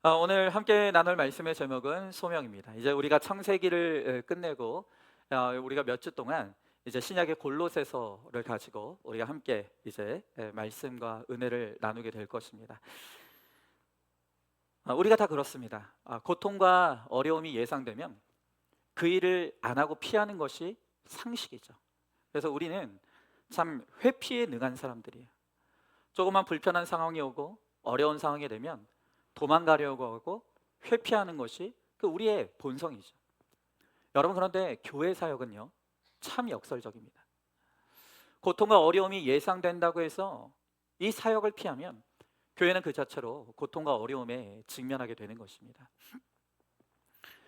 오늘 함께 나눌 말씀의 제목은 소명입니다. 이제 우리가 창세기를 끝내고 우리가 몇 주 동안 이제 신약의 골로새서를 가지고 우리가 함께 이제 말씀과 은혜를 나누게 될 것입니다. 우리가 다 그렇습니다. 고통과 어려움이 예상되면 그 일을 안 하고 피하는 것이 상식이죠. 그래서 우리는 참 회피에 능한 사람들이에요. 조금만 불편한 상황이 오고 어려운 상황이 되면 도망가려고 하고 회피하는 것이 그 우리의 본성이죠. 여러분, 그런데 교회 사역은요, 참 역설적입니다. 고통과 어려움이 예상된다고 해서 이 사역을 피하면 교회는 그 자체로 고통과 어려움에 직면하게 되는 것입니다.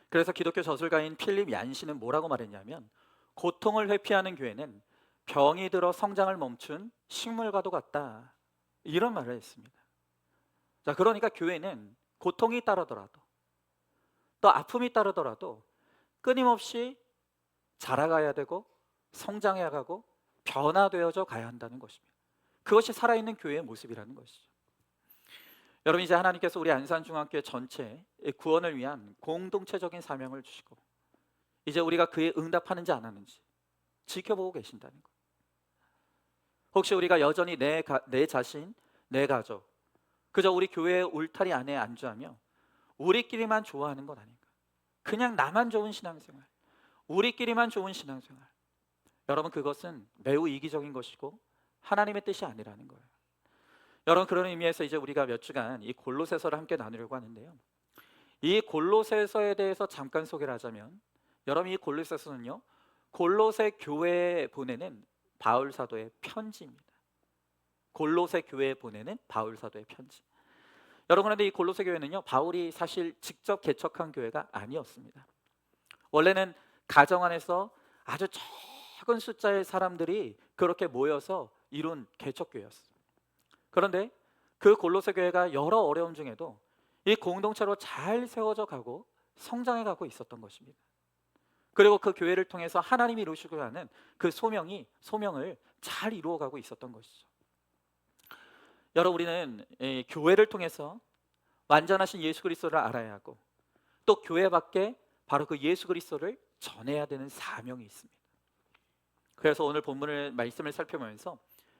그래서 기독교 저술가인 필립 얀시는 뭐라고 말했냐면, 고통을 회피하는 교회는 병이 들어 성장을 멈춘 식물과도 같다, 이런 말을 했습니다. 자, 그러니까 교회는 고통이 따르더라도 또 아픔이 따르더라도 끊임없이 자라가야 되고 성장해 가고 변화되어져 가야 한다는 것입니다. 그것이 살아있는 교회의 모습이라는 것이죠. 여러분, 이제 하나님께서 우리 안산중앙교회 전체의 구원을 위한 공동체적인 사명을 주시고 이제 우리가 그에 응답하는지 안 하는지 지켜보고 계신다는 것. 혹시 우리가 여전히 내 자신, 내 가족, 그저 우리 교회의 울타리 안에 안주하며 우리끼리만 좋아하는 것 아닌가? 그냥 나만 좋은 신앙생활, 우리끼리만 좋은 신앙생활. 여러분, 그것은 매우 이기적인 것이고 하나님의 뜻이 아니라는 거예요. 여러분, 그런 의미에서 이제 우리가 몇 주간 이 골로새서를 함께 나누려고 하는데요, 이 골로새서에 대해서 잠깐 소개를 하자면, 여러분, 이 골로새서는요, 골로새 교회에 보내는 바울 사도의 편지입니다. 골로새 교회에 보내는 바울 사도의 편지. 여러분, 그런데 이 골로새 교회는요, 바울이 사실 직접 개척한 교회가 아니었습니다. 원래는 가정 안에서 아주 적은 숫자의 사람들이 그렇게 모여서 이룬 개척교회였어요. 그런데 그 골로새 교회가 여러 어려움 중에도 이 공동체로 잘 세워져 가고 성장해 가고 있었던 것입니다. 그리고 그 교회를 통해서 하나님이 이루시고자 하는 그 소명을 잘 이루어가고 있었던 것이죠. 여러분, 우리는 이 교회를 통해서 완전하신 예수 그리스도를 알아야 하고 또 교회 밖에 바로 그 예수 그리스도를 전해야 되는 사명이 있습니다. 그래서 오늘 본문의 말씀을 살펴보면서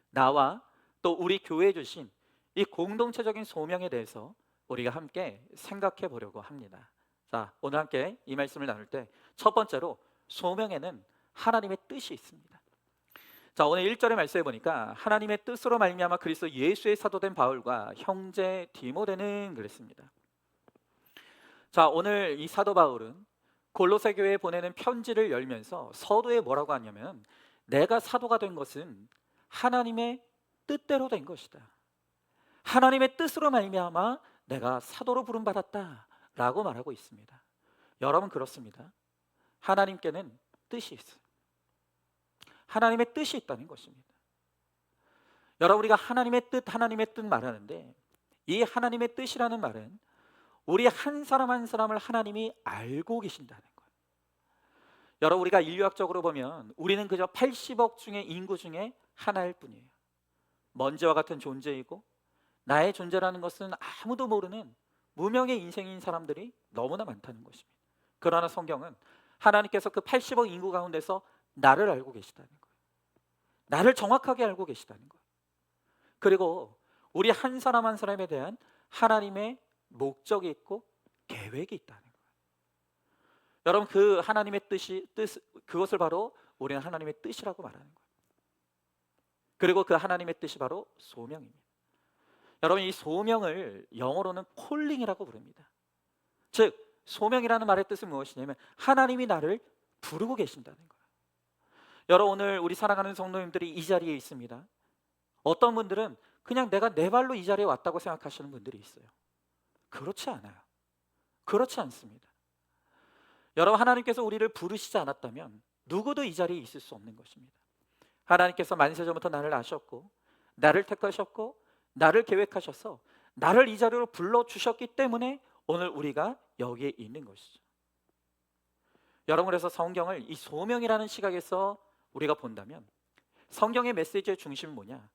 나와 또 우리 교회에 주신 이 공동체적인 소명에 대해서 우리가 함께 생각해 보려고 합니다. 자, 오늘 함께 이 말씀을 나눌 때 첫 번째로 소명에는 하나님의 뜻이 있습니다. 자, 오늘 1절의 말씀에 보니까 하나님의 뜻으로 말미암아 그리스도 예수의 사도된 바울과 형제 디모데는 그랬습니다. 자, 오늘 이 사도 바울은 골로새 교회에 보내는 편지를 열면서 서두에 뭐라고 하냐면, 내가 사도가 된 것은 하나님의 뜻대로 된 것이다. 하나님의 뜻으로 말미암아 내가 사도로 부름받았다 라고 말하고 있습니다. 여러분, 그렇습니다. 하나님께는 뜻이 있어요. 하나님의 뜻이 있다는 것입니다. 여러분, 우리가 하나님의 뜻 말하는데, 이 하나님의 뜻이라는 말은 우리 한 사람 한 사람을 하나님이 알고 계신다는 거예요. 여러분, 우리가 인류학적으로 보면 우리는 그저 80억 중의 인구 중에 하나일 뿐이에요. 먼지와 같은 존재이고 나의 존재라는 것은 아무도 모르는 무명의 인생인 사람들이 너무나 많다는 것입니다. 그러나 성경은 하나님께서 그 80억 인구 가운데서 나를 알고 계시다는 거예요. 나를 정확하게 알고 계시다는 거예요. 그리고 우리 한 사람 한 사람에 대한 하나님의 목적이 있고 계획이 있다는 거예요. 여러분, 그 하나님의 그것을 바로 우리는 하나님의 뜻이라고 말하는 거예요. 그리고 그 하나님의 뜻이 바로 소명입니다. 여러분, 이 소명을 영어로는 콜링이라고 부릅니다. 즉, 소명이라는 말의 뜻은 무엇이냐면 하나님이 나를 부르고 계신다는 거예요. 여러분, 오늘 우리 사랑하는 성도님들이 이 자리에 있습니다. 어떤 분들은 그냥 내가 내 발로 이 자리에 왔다고 생각하시는 분들이 있어요. 그렇지 않아요. 그렇지 않습니다. 여러분, 하나님께서 우리를 부르시지 않았다면 누구도 이 자리에 있을 수 없는 것입니다. 하나님께서 만세전부터 나를 아셨고 나를 택하셨고 나를 계획하셔서 나를 이 자리로 불러주셨기 때문에 오늘 우리가 여기에 있는 것이죠. 여러분, 그래서 성경을 이 소명이라는 시각에서 우리가 본다면 성경의 메시지의 중심은 뭐냐?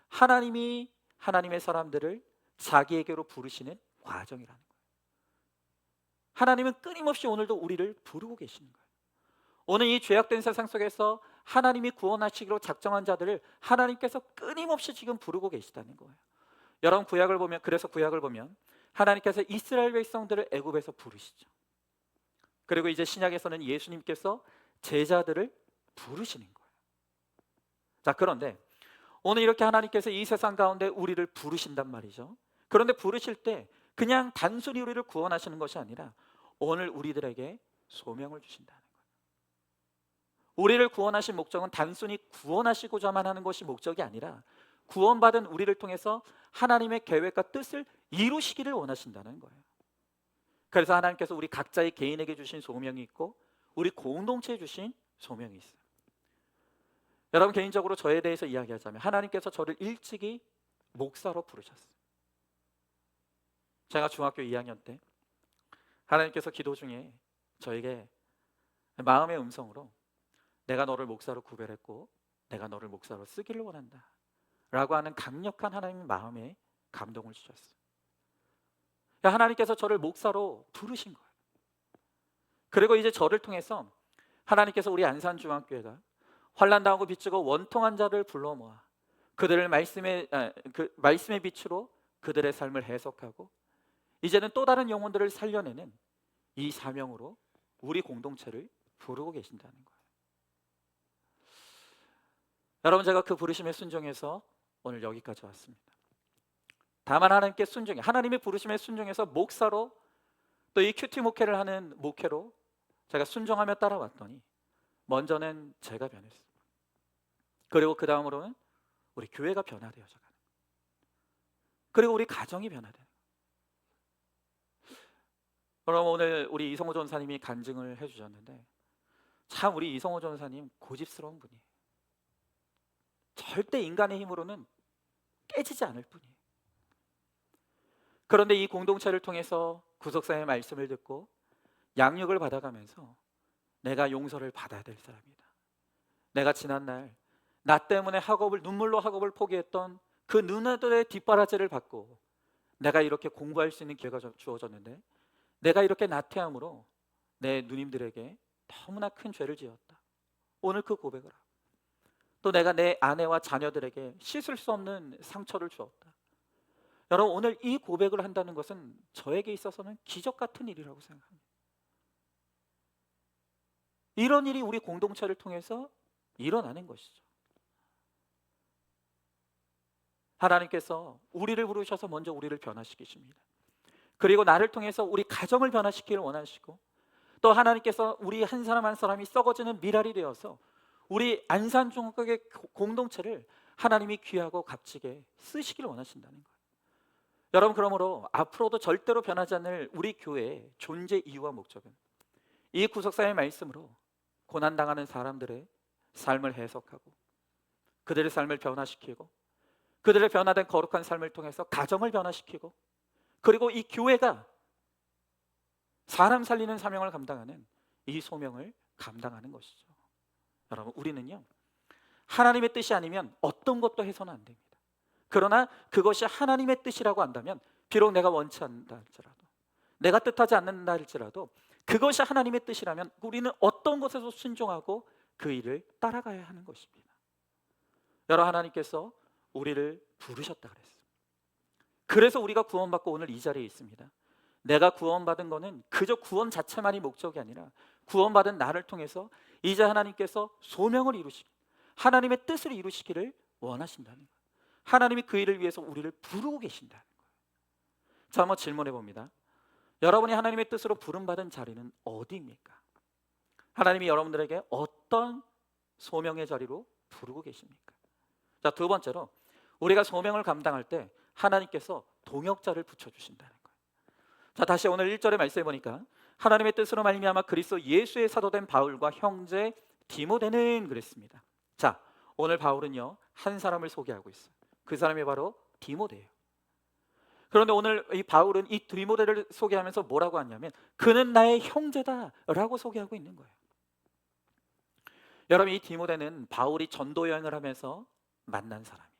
하나님이 하나님의 사람들을 자기에게로 부르시는 과정이라는 거예요. 하나님은 끊임없이 오늘도 우리를 부르고 계시는 거예요. 오늘 이 죄악된 세상 속에서 하나님이 구원하시기로 작정한 자들을 하나님께서 끊임없이 지금 부르고 계시다는 거예요. 여러분 구약을 보면, 그래서 구약을 보면 하나님께서 이스라엘 백성들을 애굽에서 부르시죠. 그리고 이제 신약에서는 예수님께서 제자들을 부르시는 거예요. 자, 그런데 오늘 이렇게 하나님께서 이 세상 가운데 우리를 부르신단 말이죠. 그런데 부르실 때 그냥 단순히 우리를 구원하시는 것이 아니라 오늘 우리들에게 소명을 주신다는 거예요. 우리를 구원하신 목적은 단순히 구원하시고자만 하는 것이 목적이 아니라 구원받은 우리를 통해서 하나님의 계획과 뜻을 이루시기를 원하신다는 거예요. 그래서 하나님께서 우리 각자의 개인에게 주신 소명이 있고 우리 공동체에 주신 소명이 있어요. 여러분 개인적으로 저에 대해서 이야기하자면 하나님께서 저를 일찍이 목사로 부르셨어요. 제가 중학교 2학년 때 하나님께서 기도 중에 저에게 마음의 음성으로 내가 너를 목사로 구별했고 내가 너를 목사로 쓰기를 원한다 라고 하는 강력한 하나님의 마음에 감동을 주셨어요. 하나님께서 저를 목사로 부르신 거예요. 그리고 이제 저를 통해서 하나님께서 우리 안산중앙교회가 환난당하고 빚지고 원통한 자를 불러 모아 그들을 말씀의 빛으로 그들의 삶을 해석하고 이제는 또 다른 영혼들을 살려내는 이 사명으로 우리 공동체를 부르고 계신다는 거예요. 여러분 제가 그 부르심에 순종해서 오늘 여기까지 왔습니다. 다만 하나님께 순종해 하나님의 부르심에 순종해서 목사로 또 이 큐티 목회를 하는 목회로 제가 순종하며 따라왔더니 먼저는 제가 변했습니다. 그리고 그 다음으로는 우리 교회가 변화되어져 가는 그리고 우리 가정이 변화되는 그럼 오늘 우리 이성호 전사님이 간증을 해주셨는데 참 우리 이성호 전사님 고집스러운 분이에요. 절대 인간의 힘으로는 깨지지 않을 뿐이에요. 그런데 이 공동체를 통해서 구속사의 말씀을 듣고 양육을 받아가면서 내가 용서를 받아야 될 사람이다. 내가 지난날 나 때문에 눈물로 학업을 포기했던 그 누나들의 뒷바라지를 받고 내가 이렇게 공부할 수 있는 기회가 주어졌는데 내가 이렇게 나태함으로 내 누님들에게 너무나 큰 죄를 지었다. 오늘 그 고백을 하고 또 내가 내 아내와 자녀들에게 씻을 수 없는 상처를 주었다. 여러분 오늘 이 고백을 한다는 것은 저에게 있어서는 기적 같은 일이라고 생각합니다. 이런 일이 우리 공동체를 통해서 일어나는 것이죠. 하나님께서 우리를 부르셔서 먼저 우리를 변화시키십니다. 그리고 나를 통해서 우리 가정을 변화시키기를 원하시고 또 하나님께서 우리 한 사람 한 사람이 썩어지는 미랄이 되어서 우리 안산중학교의 공동체를 하나님이 귀하고 값지게 쓰시기를 원하신다는 거예요. 여러분 그러므로 앞으로도 절대로 변하지 않을 우리 교회의 존재 이유와 목적은 이 구속사의 말씀으로 고난당하는 사람들의 삶을 해석하고 그들의 삶을 변화시키고 그들의 변화된 거룩한 삶을 통해서 가정을 변화시키고 그리고 이 교회가 사람 살리는 사명을 감당하는 이 소명을 감당하는 것이죠. 여러분 우리는요 하나님의 뜻이 아니면 어떤 것도 해서는 안 됩니다. 그러나 그것이 하나님의 뜻이라고 한다면 비록 내가 원치 않는다 할지라도 내가 뜻하지 않는다 할지라도 그것이 하나님의 뜻이라면 우리는 어떤 것에서 순종하고 그 일을 따라가야 하는 것입니다. 여러분 하나님께서 우리를 부르셨다 그랬어요. 그래서 우리가 구원받고 오늘 이 자리에 있습니다. 내가 구원받은 것은 그저 구원 자체만이 목적이 아니라 구원받은 나를 통해서 이제 하나님께서 소명을 이루시고 하나님의 뜻을 이루시기를 원하신다는 거예요. 하나님이 그 일을 위해서 우리를 부르고 계신다는 거예요. 자, 한번 질문해 봅니다. 여러분이 하나님의 뜻으로 부름받은 자리는 어디입니까? 하나님이 여러분들에게 어떤 소명의 자리로 부르고 계십니까? 자, 두 번째로 우리가 소명을 감당할 때 하나님께서 동역자를 붙여주신다는 거예요. 자, 다시 오늘 1절에 말씀해 보니까 하나님의 뜻으로 말미암아 그리스도 예수의 사도된 바울과 형제 디모데는 그랬습니다. 자, 오늘 바울은요 한 사람을 소개하고 있어요. 그 사람이 바로 디모데예요. 그런데 오늘 이 바울은 이 디모데를 소개하면서 뭐라고 하냐면 그는 나의 형제다라고 소개하고 있는 거예요. 여러분 이 디모데는 바울이 전도 여행을 하면서 만난 사람이에요.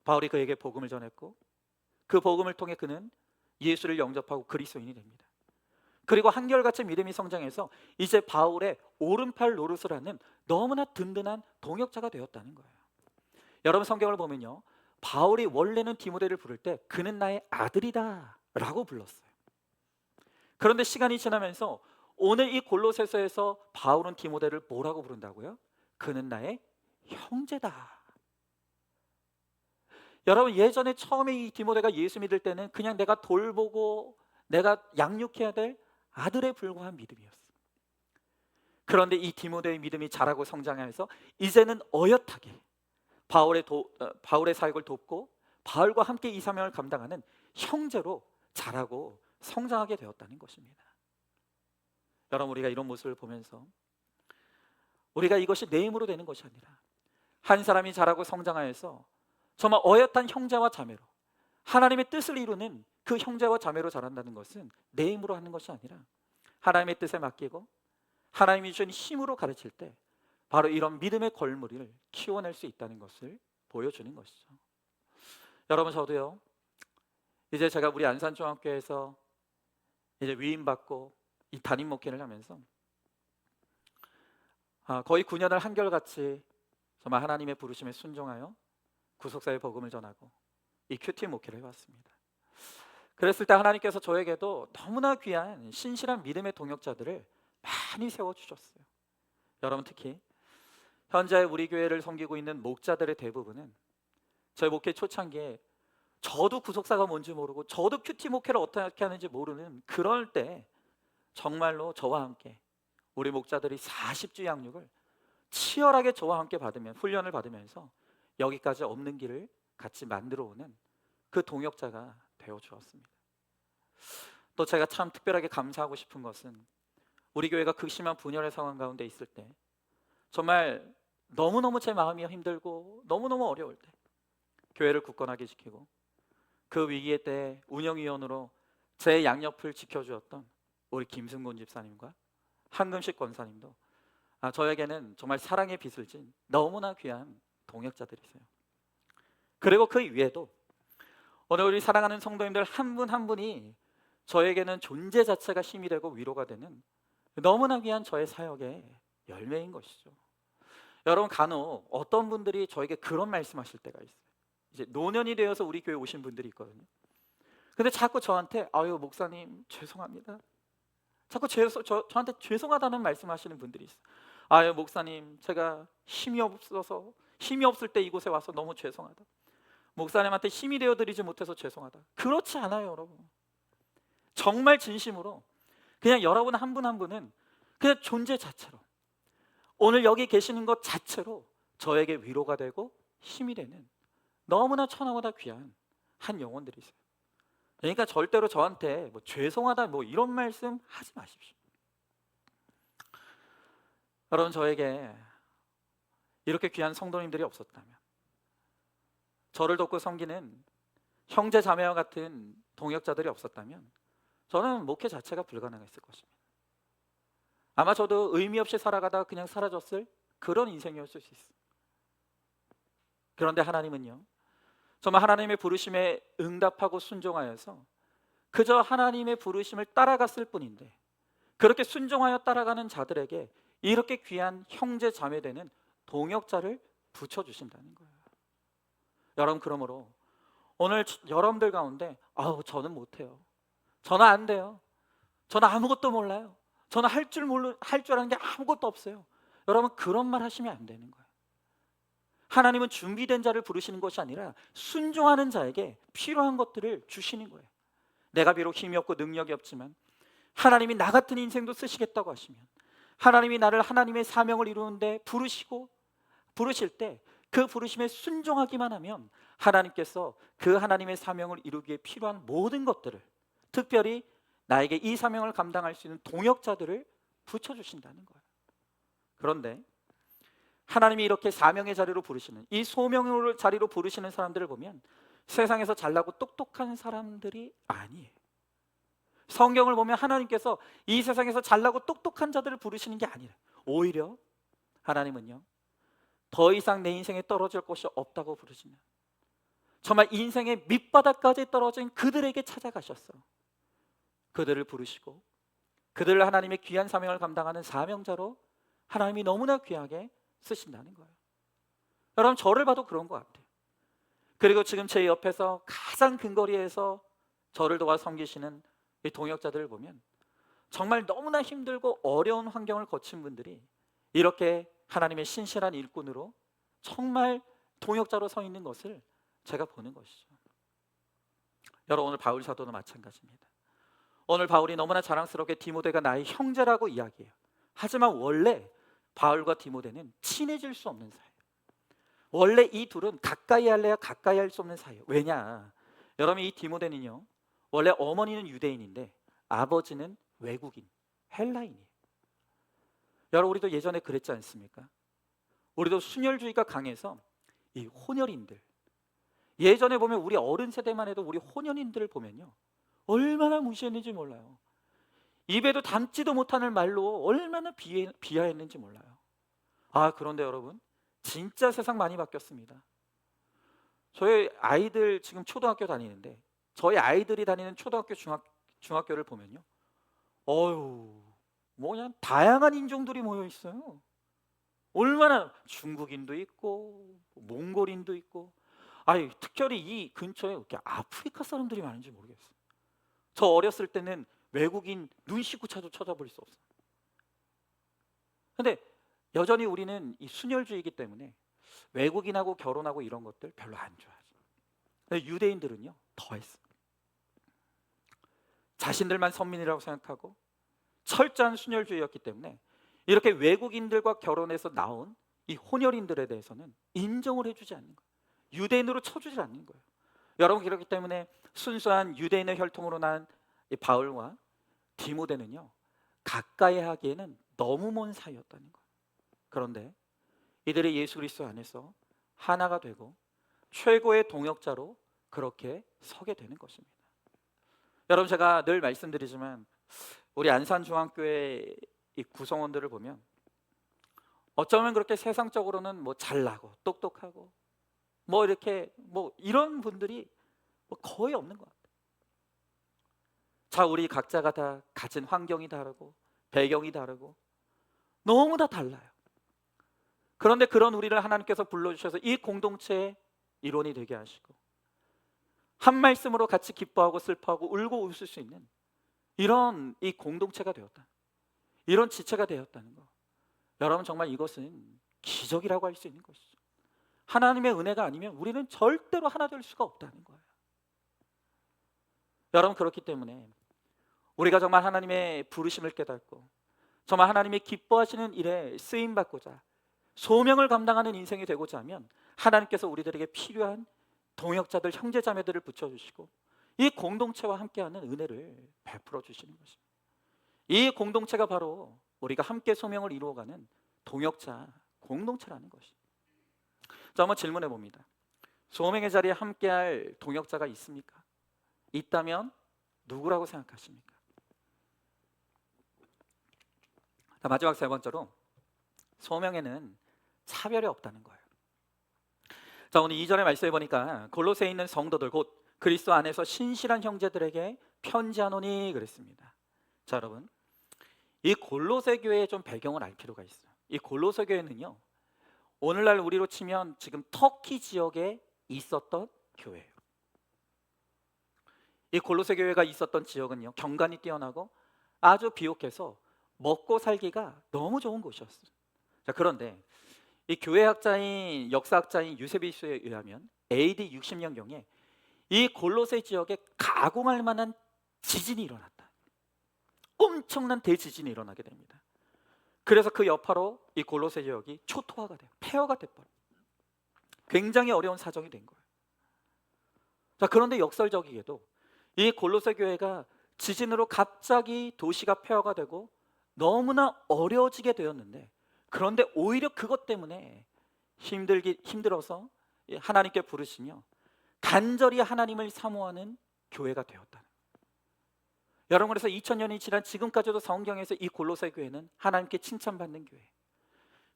바울이 그에게 복음을 전했고 그 복음을 통해 그는 예수를 영접하고 그리스도인이 됩니다. 그리고 한결같이 믿음이 성장해서 이제 바울의 오른팔 노릇을 하는 너무나 든든한 동역자가 되었다는 거예요. 여러분, 성경을 보면요, 바울이 원래는 디모데를 부를 때 그는 나의 아들이다 라고 불렀어요. 그런데 시간이 지나면서 오늘 이 골로새서에서 바울은 디모데를 뭐라고 부른다고요? 그는 나의 형제다. 여러분, 예전에 처음에 이 디모데가 예수 믿을 때는 그냥 내가 돌보고 내가 양육해야 될 아들에 불과한 믿음이었어요. 그런데 이 디모데의 믿음이 자라고 성장하면서 이제는 어엿하게 바울의 사역을 돕고 바울과 함께 이 사명을 감당하는 형제로 자라고 성장하게 되었다는 것입니다. 여러분, 우리가 이런 모습을 보면서 우리가 이것이 내 힘으로 되는 것이 아니라 한 사람이 자라고 성장하여서 정말 어엿한 형제와 자매로 하나님의 뜻을 이루는 그 형제와 자매로 자란다는 것은 내 힘으로 하는 것이 아니라 하나님의 뜻에 맡기고 하나님이 주신 힘으로 가르칠 때 바로 이런 믿음의 걸물을 키워낼 수 있다는 것을 보여주는 것이죠. 여러분, 저도요, 이제 제가 우리 안산중학교에서 이제 위임받고 이 담임 목회를 하면서 거의 9년을 한결같이 정말 하나님의 부르심에 순종하여 구속사의 복음을 전하고 이 큐티 목회를 해왔습니다. 그랬을 때 하나님께서 저에게도 너무나 귀한 신실한 믿음의 동역자들을 많이 세워주셨어요. 여러분, 특히 현재 우리 교회를 섬기고 있는 목자들의 대부분은 저희 목회 초창기에 저도 구속사가 뭔지 모르고 저도 큐티 목회를 어떻게 하는지 모르는 그럴 때 정말로 저와 함께 우리 목자들이 40주 양육을 치열하게 저와 함께 훈련을 받으면서 여기까지 없는 길을 같이 만들어 오는 그 동역자가 되어 주었습니다. 또 제가 참 특별하게 감사하고 싶은 것은 우리 교회가 극심한 분열의 상황 가운데 있을 때 정말 너무너무 제 마음이 힘들고 너무너무 어려울 때 교회를 굳건하게 지키고 그 위기의 때 운영위원으로 제 양옆을 지켜주었던 우리 김승곤 집사님과 한금식 권사님도 저에게는 정말 사랑의 빚을 진 너무나 귀한 동역자들이세요. 그리고 그 위에도 오늘 우리 사랑하는 성도님들 한 분 한 분이 저에게는 존재 자체가 힘이 되고 위로가 되는 너무나 귀한 저의 사역의 열매인 것이죠. 여러분, 간혹 어떤 분들이 저에게 그런 말씀하실 때가 있어요. 이제 노년이 되어서 우리 교회 오신 분들이 있거든요. 근데 자꾸 저한테 아유 목사님 죄송합니다, 자꾸 저한테 죄송하다는 말씀하시는 분들이 있어요. 아유 목사님, 제가 힘이 없을 때 이곳에 와서 너무 죄송하다, 목사님한테 힘이 되어드리지 못해서 죄송하다. 그렇지 않아요, 여러분. 정말 진심으로 그냥 여러분 한 분 한 분은 그냥 존재 자체로 오늘 여기 계시는 것 자체로 저에게 위로가 되고 힘이 되는 너무나 천하보다 귀한 한 영혼들이세요. 그러니까 절대로 저한테 뭐 죄송하다 뭐 이런 말씀 하지 마십시오. 여러분, 저에게 이렇게 귀한 성도님들이 없었다면, 저를 돕고 섬기는 형제 자매와 같은 동역자들이 없었다면 저는 목회 자체가 불가능했을 것입니다. 아마 저도 의미 없이 살아가다가 그냥 사라졌을 그런 인생이었을 수 있어요. 그런데 하나님은요, 정말 하나님의 부르심에 응답하고 순종하여서 그저 하나님의 부르심을 따라갔을 뿐인데 그렇게 순종하여 따라가는 자들에게 이렇게 귀한 형제 자매 되는 동역자를 붙여주신다는 거예요. 여러분, 그러므로 오늘 여러분들 가운데 저는 못해요, 저는 안 돼요, 저는 아무것도 몰라요, 저는 할 줄 아는 게 아무것도 없어요, 여러분 그런 말 하시면 안 되는 거예요. 하나님은 준비된 자를 부르시는 것이 아니라 순종하는 자에게 필요한 것들을 주시는 거예요. 내가 비록 힘이 없고 능력이 없지만 하나님이 나 같은 인생도 쓰시겠다고 하시면, 하나님이 나를 하나님의 사명을 이루는데 부르실 때 그 부르심에 순종하기만 하면 하나님께서 그 하나님의 사명을 이루기에 필요한 모든 것들을, 특별히 나에게 이 사명을 감당할 수 있는 동역자들을 붙여주신다는 거예요. 그런데 하나님이 이렇게 사명의 자리로 부르시는, 이 소명의 자리로 부르시는 사람들을 보면 세상에서 잘나고 똑똑한 사람들이 아니에요. 성경을 보면 하나님께서 이 세상에서 잘나고 똑똑한 자들을 부르시는 게 아니라 오히려 하나님은요, 더 이상 내 인생에 떨어질 곳이 없다고 부르시는, 정말 인생의 밑바닥까지 떨어진 그들에게 찾아가셨어. 그들을 부르시고 그들을 하나님의 귀한 사명을 감당하는 사명자로 하나님이 너무나 귀하게 쓰신다는 거예요. 여러분, 저를 봐도 그런 것 같아요. 그리고 지금 제 옆에서 가장 근거리에서 저를 도와 섬기시는 이 동역자들을 보면 정말 너무나 힘들고 어려운 환경을 거친 분들이 이렇게 하나님의 신실한 일꾼으로 정말 동역자로 서 있는 것을 제가 보는 것이죠. 여러분, 오늘 바울 사도도 마찬가지입니다. 오늘 바울이 너무나 자랑스럽게 디모데가 나의 형제라고 이야기해요. 하지만 원래 바울과 디모데는 친해질 수 없는 사이예요. 원래 이 둘은 가까이 할래야 가까이 할 수 없는 사이예요. 왜냐? 여러분, 이 디모데는요, 원래 어머니는 유대인인데 아버지는 외국인, 헬라인이에요. 여러분, 우리도 예전에 그랬지 않습니까? 우리도 순혈주의가 강해서 이 혼혈인들, 예전에 보면 우리 어른 세대만 해도 우리 혼혈인들을 보면요, 얼마나 무시했는지 몰라요. 입에도 담지도 못하는 말로 얼마나 비하했는지 몰라요. 그런데 여러분, 진짜 세상 많이 바뀌었습니다. 저희 아이들 지금 초등학교 다니는데 저희 아이들이 다니는 초등학교 중학교를 보면요, 뭐 그냥 다양한 인종들이 모여 있어요. 얼마나 중국인도 있고 몽골인도 있고, 특별히 이 근처에 이렇게 아프리카 사람들이 많은지 모르겠어요. 저 어렸을 때는 외국인 눈 씻고차도 찾아볼 수 없어요. 근데 여전히 우리는 이 순혈주의이기 때문에 외국인하고 결혼하고 이런 것들 별로 안 좋아하죠. 근데 유대인들은요, 더했어요. 자신들만 선민이라고 생각하고 철저한 순혈주의였기 때문에 이렇게 외국인들과 결혼해서 나온 이 혼혈인들에 대해서는 인정을 해주지 않는 거예요. 유대인으로 쳐주지 않는 거예요. 여러분, 그렇기 때문에 순수한 유대인의 혈통으로 난 이 바울과 디모데는요, 가까이 하기에는 너무 먼 사이였다는 거예요. 그런데 이들이 예수 그리스도 안에서 하나가 되고 최고의 동역자로 그렇게 서게 되는 것입니다. 여러분, 제가 늘 말씀드리지만 우리 안산중앙교회 이 구성원들을 보면 어쩌면 그렇게 세상적으로는 뭐 잘나고 똑똑하고 뭐 이렇게 뭐 이런 분들이 뭐 거의 없는 것 같아요. 자, 우리 각자가 다 가진 환경이 다르고 배경이 다르고 너무 다 달라요. 그런데 그런 우리를 하나님께서 불러주셔서 이 공동체의 일원이 되게 하시고 한 말씀으로 같이 기뻐하고 슬퍼하고 울고 웃을 수 있는 이런 이 공동체가 되었다, 이런 지체가 되었다는 거, 여러분, 정말 이것은 기적이라고 할 수 있는 것이죠. 하나님의 은혜가 아니면 우리는 절대로 하나 될 수가 없다는 거예요. 여러분, 그렇기 때문에 우리가 정말 하나님의 부르심을 깨닫고 정말 하나님의 기뻐하시는 일에 쓰임받고자 소명을 감당하는 인생이 되고자 하면 하나님께서 우리들에게 필요한 동역자들, 형제자매들을 붙여주시고 이 공동체와 함께하는 은혜를 베풀어 주시는 것입니다. 이 공동체가 바로 우리가 함께 소명을 이루어가는 동역자 공동체라는 것입니다. 자, 한번 질문해 봅니다. 소명의 자리에 함께할 동역자가 있습니까? 있다면 누구라고 생각하십니까? 자, 마지막 세 번째로 소명에는 차별이 없다는 거예요. 자, 오늘 2절의 말씀에 보니까 골로새에 있는 성도들 곧 그리스도 안에서 신실한 형제들에게 편지하노니 그랬습니다. 자, 여러분, 이 골로새 교회의 좀 배경을 알 필요가 있어요. 이 골로새 교회는요, 오늘날 우리로 치면 지금 터키 지역에 있었던 교회예요. 이 골로새 교회가 있었던 지역은요, 경관이 뛰어나고 아주 비옥해서 먹고 살기가 너무 좋은 곳이었어요. 자, 그런데 이 교회학자인 역사학자인 유세비우스에 의하면 AD 60년경에 이 골로새 지역에 가공할 만한 지진이 일어났다. 엄청난 대지진이 일어나게 됩니다. 그래서 그 여파로 이 골로새 지역이 초토화가 돼요. 폐허가 돼버려요. 굉장히 어려운 사정이 된 거예요. 자, 그런데 역설적이게도 이 골로새 교회가 지진으로 갑자기 도시가 폐허가 되고 너무나 어려워지게 되었는데, 그런데 오히려 그것 때문에 힘들어서 하나님께 부르시며 간절히 하나님을 사모하는 교회가 되었다는 거예요. 여러분, 그래서 2000년이 지난 지금까지도 성경에서 이 골로새 교회는 하나님께 칭찬받는 교회,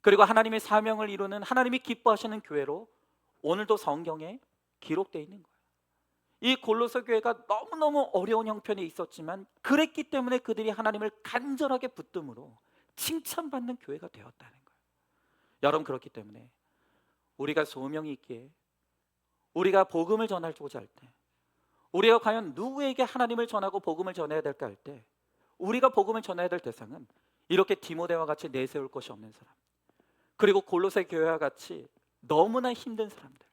그리고 하나님의 사명을 이루는 하나님이 기뻐하시는 교회로 오늘도 성경에 기록되어 있는 거예요. 이 골로새 교회가 너무너무 어려운 형편에 있었지만 그랬기 때문에 그들이 하나님을 간절하게 붙듦으로 칭찬받는 교회가 되었다는 거예요. 여러분, 그렇기 때문에 우리가 소명이 있기에, 우리가 복음을 전하고자 할 때, 우리가 과연 누구에게 하나님을 전하고 복음을 전해야 될까 할 때, 우리가 복음을 전해야 될 대상은 이렇게 디모데와 같이 내세울 것이 없는 사람, 그리고 골로새 교회와 같이 너무나 힘든 사람들,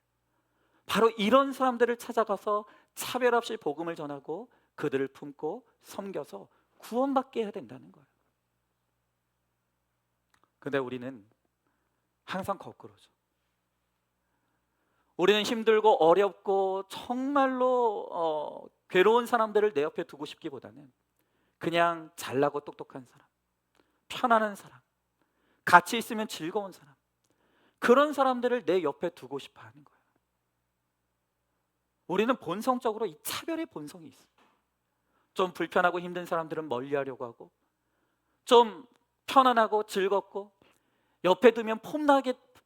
바로 이런 사람들을 찾아가서 차별 없이 복음을 전하고 그들을 품고 섬겨서 구원받게 해야 된다는 거예요. 근데 우리는 항상 거꾸로죠. 우리는 힘들고 어렵고 정말로 괴로운 사람들을 내 옆에 두고 싶기보다는 그냥 잘나고 똑똑한 사람, 편안한 사람, 같이 있으면 즐거운 사람, 그런 사람들을 내 옆에 두고 싶어 하는 거예요. 우리는 본성적으로 이 차별의 본성이 있어요. 좀 불편하고 힘든 사람들은 멀리 하려고 하고, 좀 편안하고 즐겁고 옆에 두면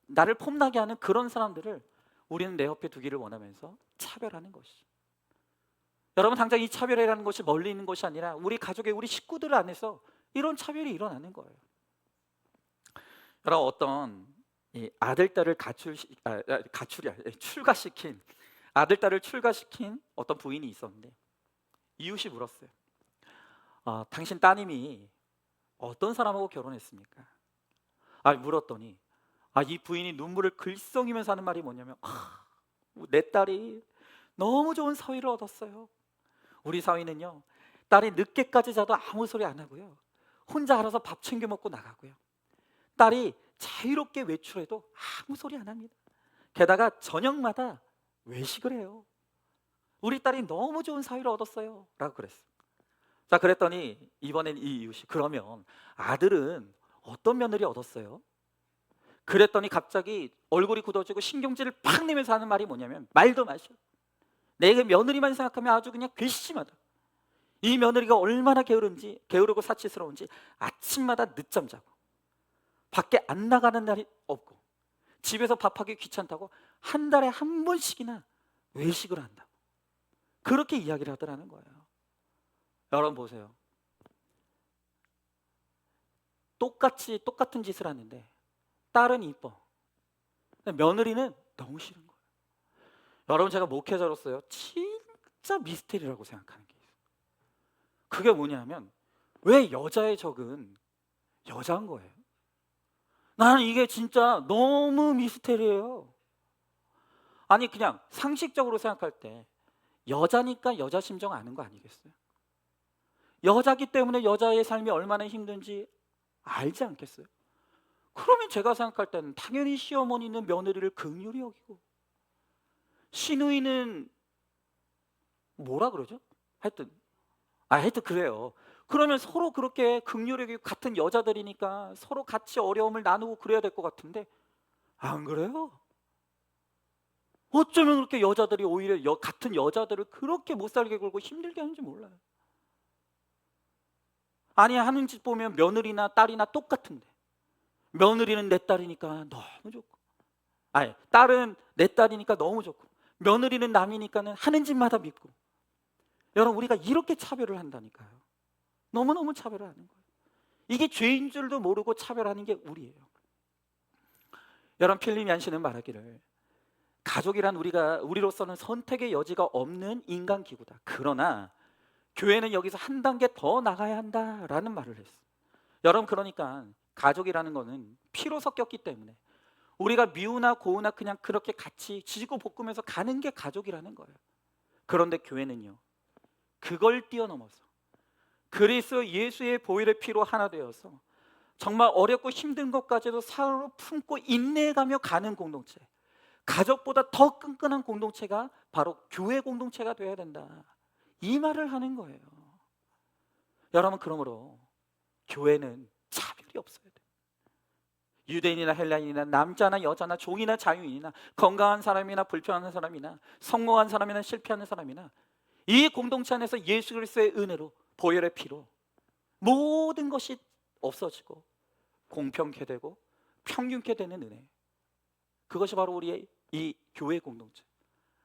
나를 폼나게 하는 그런 사람들을 우리는 내 옆에 두기를 원하면서 차별하는 것이죠. 여러분, 당장 이 차별이라는 것이 멀리 있는 것이 아니라 우리 가족의, 우리 식구들 안에서 이런 차별이 일어나는 거예요. 여러분, 어떤 이 출가시킨 아들, 딸을 출가시킨 어떤 부인이 있었는데 이웃이 물었어요. 당신 따님이 어떤 사람하고 결혼했습니까? 물었더니 이 부인이 눈물을 글썽이면서 하는 말이 뭐냐면, 내 딸이 너무 좋은 사위를 얻었어요. 우리 사위는요, 딸이 늦게까지 자도 아무 소리 안 하고요, 혼자 알아서 밥 챙겨 먹고 나가고요, 딸이 자유롭게 외출해도 아무 소리 안 합니다. 게다가 저녁마다 외식을 해요. 우리 딸이 너무 좋은 사위를 얻었어요 라고 그랬어요. 자, 그랬더니 이번엔 이 이웃이, 그러면 아들은 어떤 며느리 얻었어요? 그랬더니 갑자기 얼굴이 굳어지고 신경질을 팍 내면서 하는 말이 뭐냐면, 말도 마셔, 내가 며느리만 생각하면 아주 그냥 괘씸하다. 이 며느리가 얼마나 게으르고 사치스러운지 아침마다 늦잠 자고 밖에 안 나가는 날이 없고 집에서 밥하기 귀찮다고 한 달에 한 번씩이나 외식을 한다고 그렇게 이야기를 하더라는 거예요. 여러분 보세요. 똑같은 짓을 하는데 딸은 이뻐, 며느리는 너무 싫은 거예요. 여러분, 제가 목회자로서요, 진짜 미스테리라고 생각하는 게 있어요. 그게 뭐냐면, 왜 여자의 적은 여자인 거예요? 나는 이게 진짜 너무 미스테리예요. 아니, 그냥 상식적으로 생각할 때 여자니까 여자 심정 아는 거 아니겠어요? 여자기 때문에 여자의 삶이 얼마나 힘든지 알지 않겠어요? 그러면 제가 생각할 때는 당연히 시어머니는 며느리를 긍휼히 여기고, 시누이는 뭐라 그러죠? 하여튼 그래요. 그러면 서로 그렇게 긍휼히 여기고, 같은 여자들이니까 서로 같이 어려움을 나누고 그래야 될 것 같은데 안 그래요? 어쩌면 그렇게 여자들이 오히려 같은 여자들을 그렇게 못 살게 굴고 힘들게 하는지 몰라요. 아니, 하는 짓 보면 며느리나 딸이나 똑같은데, 며느리는 내 딸이니까 너무 좋고, 딸은 내 딸이니까 너무 좋고, 며느리는 남이니까는 하는 짓마다 믿고. 여러분, 우리가 이렇게 차별을 한다니까요. 너무너무 차별을 하는 거예요. 이게 죄인 줄도 모르고 차별하는 게 우리예요. 여러분, 필립 얀시는 말하기를, 가족이란 우리로서는 선택의 여지가 없는 인간 기구다. 그러나 교회는 여기서 한 단계 더 나가야 한다라는 말을 했어요. 여러분, 그러니까 가족이라는 거는 피로 섞였기 때문에 우리가 미우나 고우나 그냥 그렇게 같이 지지고 볶으면서 가는 게 가족이라는 거예요. 그런데 교회는요, 그걸 뛰어넘어서 그리스도 예수의 보혈의 피로 하나 되어서 정말 어렵고 힘든 것까지도 서로 품고 인내해가며 가는 공동체, 가족보다 더 끈끈한 공동체가 바로 교회 공동체가 되어야 된다, 이 말을 하는 거예요. 여러분, 그러므로 교회는 차별이 없어야 돼요. 유대인이나 헬라인이나 남자나 여자나 종이나 자유인이나 건강한 사람이나 불편한 사람이나 성공한 사람이나 실패하는 사람이나 이 공동체 안에서 예수 그리스도의 은혜로, 보혈의 피로 모든 것이 없어지고 공평케 되고 평균케 되는 은혜, 그것이 바로 우리의 이 교회 공동체,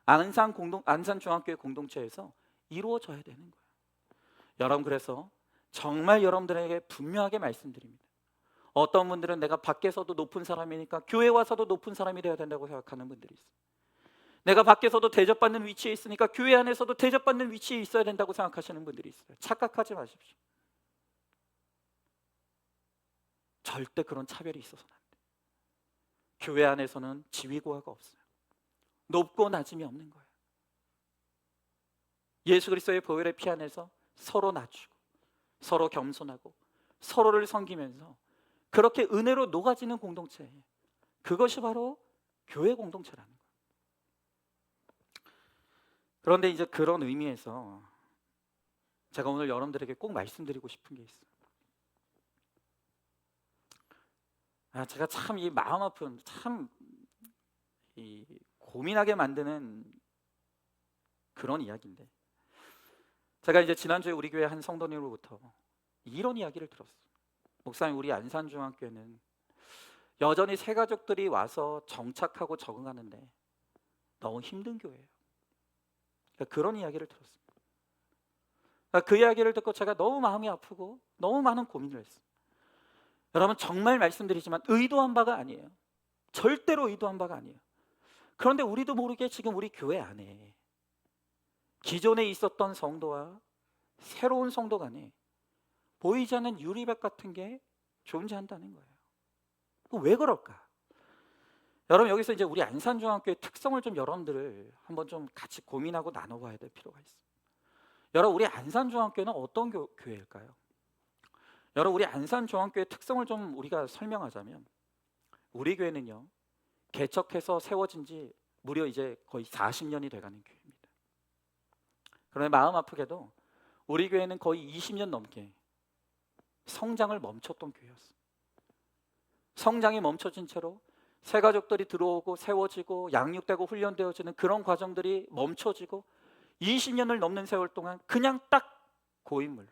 안산중앙교회 공동체에서 이루어져야 되는 거예요. 여러분, 그래서 정말 여러분들에게 분명하게 말씀드립니다. 어떤 분들은 내가 밖에서도 높은 사람이니까 교회 와서도 높은 사람이 되어야 된다고 생각하는 분들이 있어요. 내가 밖에서도 대접받는 위치에 있으니까 교회 안에서도 대접받는 위치에 있어야 된다고 생각하시는 분들이 있어요. 착각하지 마십시오. 절대 그런 차별이 있어서는 안 돼요. 교회 안에서는 지위고하가 없어요. 높고 낮음이 없는 거예요. 예수 그리스도의 보혈의 피 안에서 서로 낮추고 서로 겸손하고 서로를 섬기면서 그렇게 은혜로 녹아지는 공동체, 그것이 바로 교회 공동체라는 거예요. 그런데 이제 그런 의미에서 제가 오늘 여러분들에게 꼭 말씀드리고 싶은 게 있어요. 제가 참 이 마음 아픈, 참 이 고민하게 만드는 그런 이야기인데, 제가 이제 지난주에 우리 교회 한 성도님으로부터 이런 이야기를 들었어요. 목사님, 우리 안산중앙교회는 여전히 새 가족들이 와서 정착하고 적응하는데 너무 힘든 교회예요. 그런 이야기를 들었습니다. 그 이야기를 듣고 제가 너무 마음이 아프고 너무 많은 고민을 했어요. 여러분, 정말 말씀드리지만 의도한 바가 아니에요. 절대로 의도한 바가 아니에요. 그런데 우리도 모르게 지금 우리 교회 안에 기존에 있었던 성도와 새로운 성도 간에 보이지 않는 유리벽 같은 게 존재한다는 거예요. 왜 그럴까? 여러분, 여기서 이제 우리 안산중앙교회 특성을 좀 여러분들을 한번 좀 같이 고민하고 나눠봐야 될 필요가 있어요. 여러분, 우리 안산중앙교회는 어떤 교회일까요? 여러분, 우리 안산중앙교회 특성을 좀 우리가 설명하자면, 우리 교회는요, 개척해서 세워진 지 무려 이제 거의 40년이 돼가는 교회입니다. 그런데 마음 아프게도 우리 교회는 거의 20년 넘게 성장을 멈췄던 교회였어요. 성장이 멈춰진 채로 새 가족들이 들어오고 세워지고 양육되고 훈련되어지는 그런 과정들이 멈춰지고 20년을 넘는 세월 동안 그냥 딱 고인물로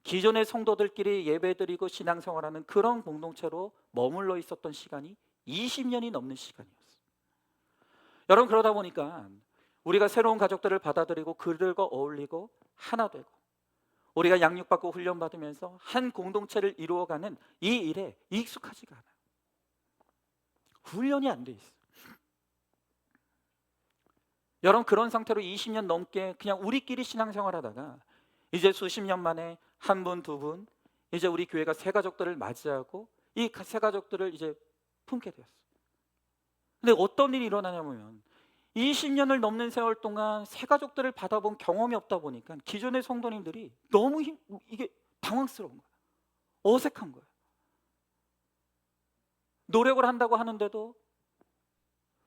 기존의 성도들끼리 예배드리고 신앙생활하는 그런 공동체로 머물러 있었던 시간이 20년이 넘는 시간이었어요. 여러분, 그러다 보니까 우리가 새로운 가족들을 받아들이고 그들과 어울리고 하나 되고 우리가 양육받고 훈련받으면서 한 공동체를 이루어가는 이 일에 익숙하지가 않아요. 훈련이 안 돼 있어요. 여러분, 그런 상태로 20년 넘게 그냥 우리끼리 신앙생활하다가 이제 수십 년 만에 한 분, 두 분, 이제 우리 교회가 새 가족들을 맞이하고 이 새 가족들을 이제 품게 되었어요. 근데 어떤 일이 일어나냐면 20년을 넘는 세월 동안 새 가족들을 받아본 경험이 없다 보니까 기존의 성도님들이 너무 이게 당황스러운 거예요. 어색한 거예요. 노력을 한다고 하는데도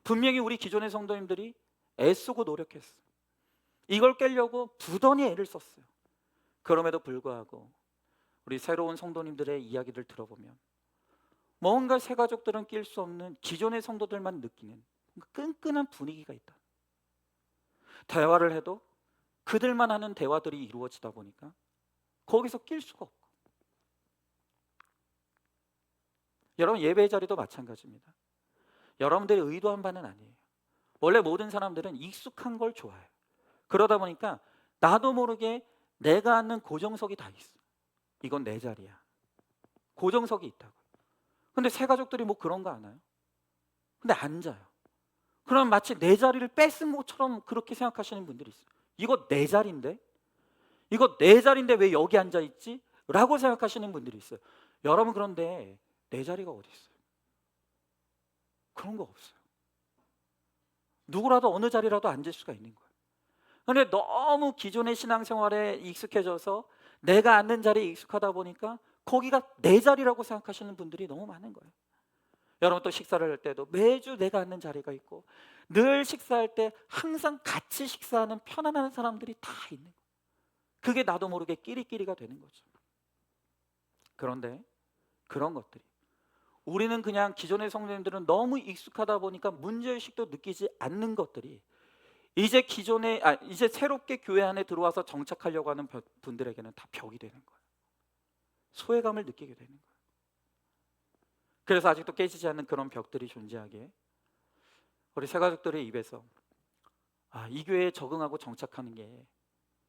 분명히 우리 기존의 성도님들이 애쓰고 노력했어요. 이걸 깨려고 부단히 애를 썼어요. 그럼에도 불구하고 우리 새로운 성도님들의 이야기를 들어보면 뭔가 새 가족들은 낄 수 없는 기존의 성도들만 느끼는 끈끈한 분위기가 있다. 대화를 해도 그들만 하는 대화들이 이루어지다 보니까 거기서 낄 수가 없고, 여러분, 예배 자리도 마찬가지입니다. 여러분들이 의도한 바는 아니에요. 원래 모든 사람들은 익숙한 걸 좋아해요. 그러다 보니까 나도 모르게 내가 앉는 고정석이 다 있어. 이건 내 자리야. 고정석이 있다고. 근데 새 가족들이 뭐 그런 거 아나요? 근데 앉아요. 그럼 마치 내 자리를 뺏은 것처럼 그렇게 생각하시는 분들이 있어요. 이거 내 자리인데? 이거 내 자리인데 왜 여기 앉아 있지? 라고 생각하시는 분들이 있어요. 여러분, 그런데 내 자리가 어디 있어요? 그런 거 없어요. 누구라도 어느 자리라도 앉을 수가 있는 거예요. 그런데 너무 기존의 신앙생활에 익숙해져서 내가 앉는 자리에 익숙하다 보니까 거기가 내 자리라고 생각하시는 분들이 너무 많은 거예요. 여러분, 또 식사를 할 때도 매주 내가 앉는 자리가 있고 늘 식사할 때 항상 같이 식사하는 편안한 사람들이 다 있는 거예요. 그게 나도 모르게 끼리끼리가 되는 거죠. 그런데 그런 것들이 우리는 그냥 기존의 성도님들은 너무 익숙하다 보니까 문제의식도 느끼지 않는 것들이 이제 새롭게 교회 안에 들어와서 정착하려고 하는 분들에게는 다 벽이 되는 거예요. 소외감을 느끼게 되는 거예요. 그래서 아직도 깨지지 않는 그런 벽들이 존재하기에 우리 새 가족들의 입에서 이 교회에 적응하고 정착하는 게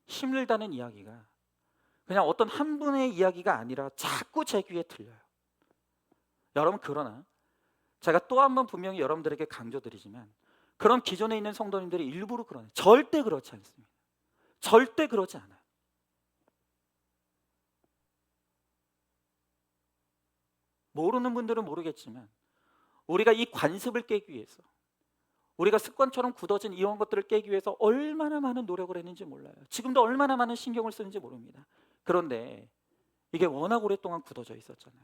힘들다는 이야기가 그냥 어떤 한 분의 이야기가 아니라 자꾸 제 귀에 들려요. 여러분, 그러나 제가 또 한 번 분명히 여러분들에게 강조드리지만, 그럼 기존에 있는 성도님들이 일부러 그러네, 절대 그렇지 않습니다. 절대 그러지 않아요. 모르는 분들은 모르겠지만 우리가 이 관습을 깨기 위해서, 우리가 습관처럼 굳어진 이런 것들을 깨기 위해서 얼마나 많은 노력을 했는지 몰라요. 지금도 얼마나 많은 신경을 쓰는지 모릅니다. 그런데 이게 워낙 오랫동안 굳어져 있었잖아요.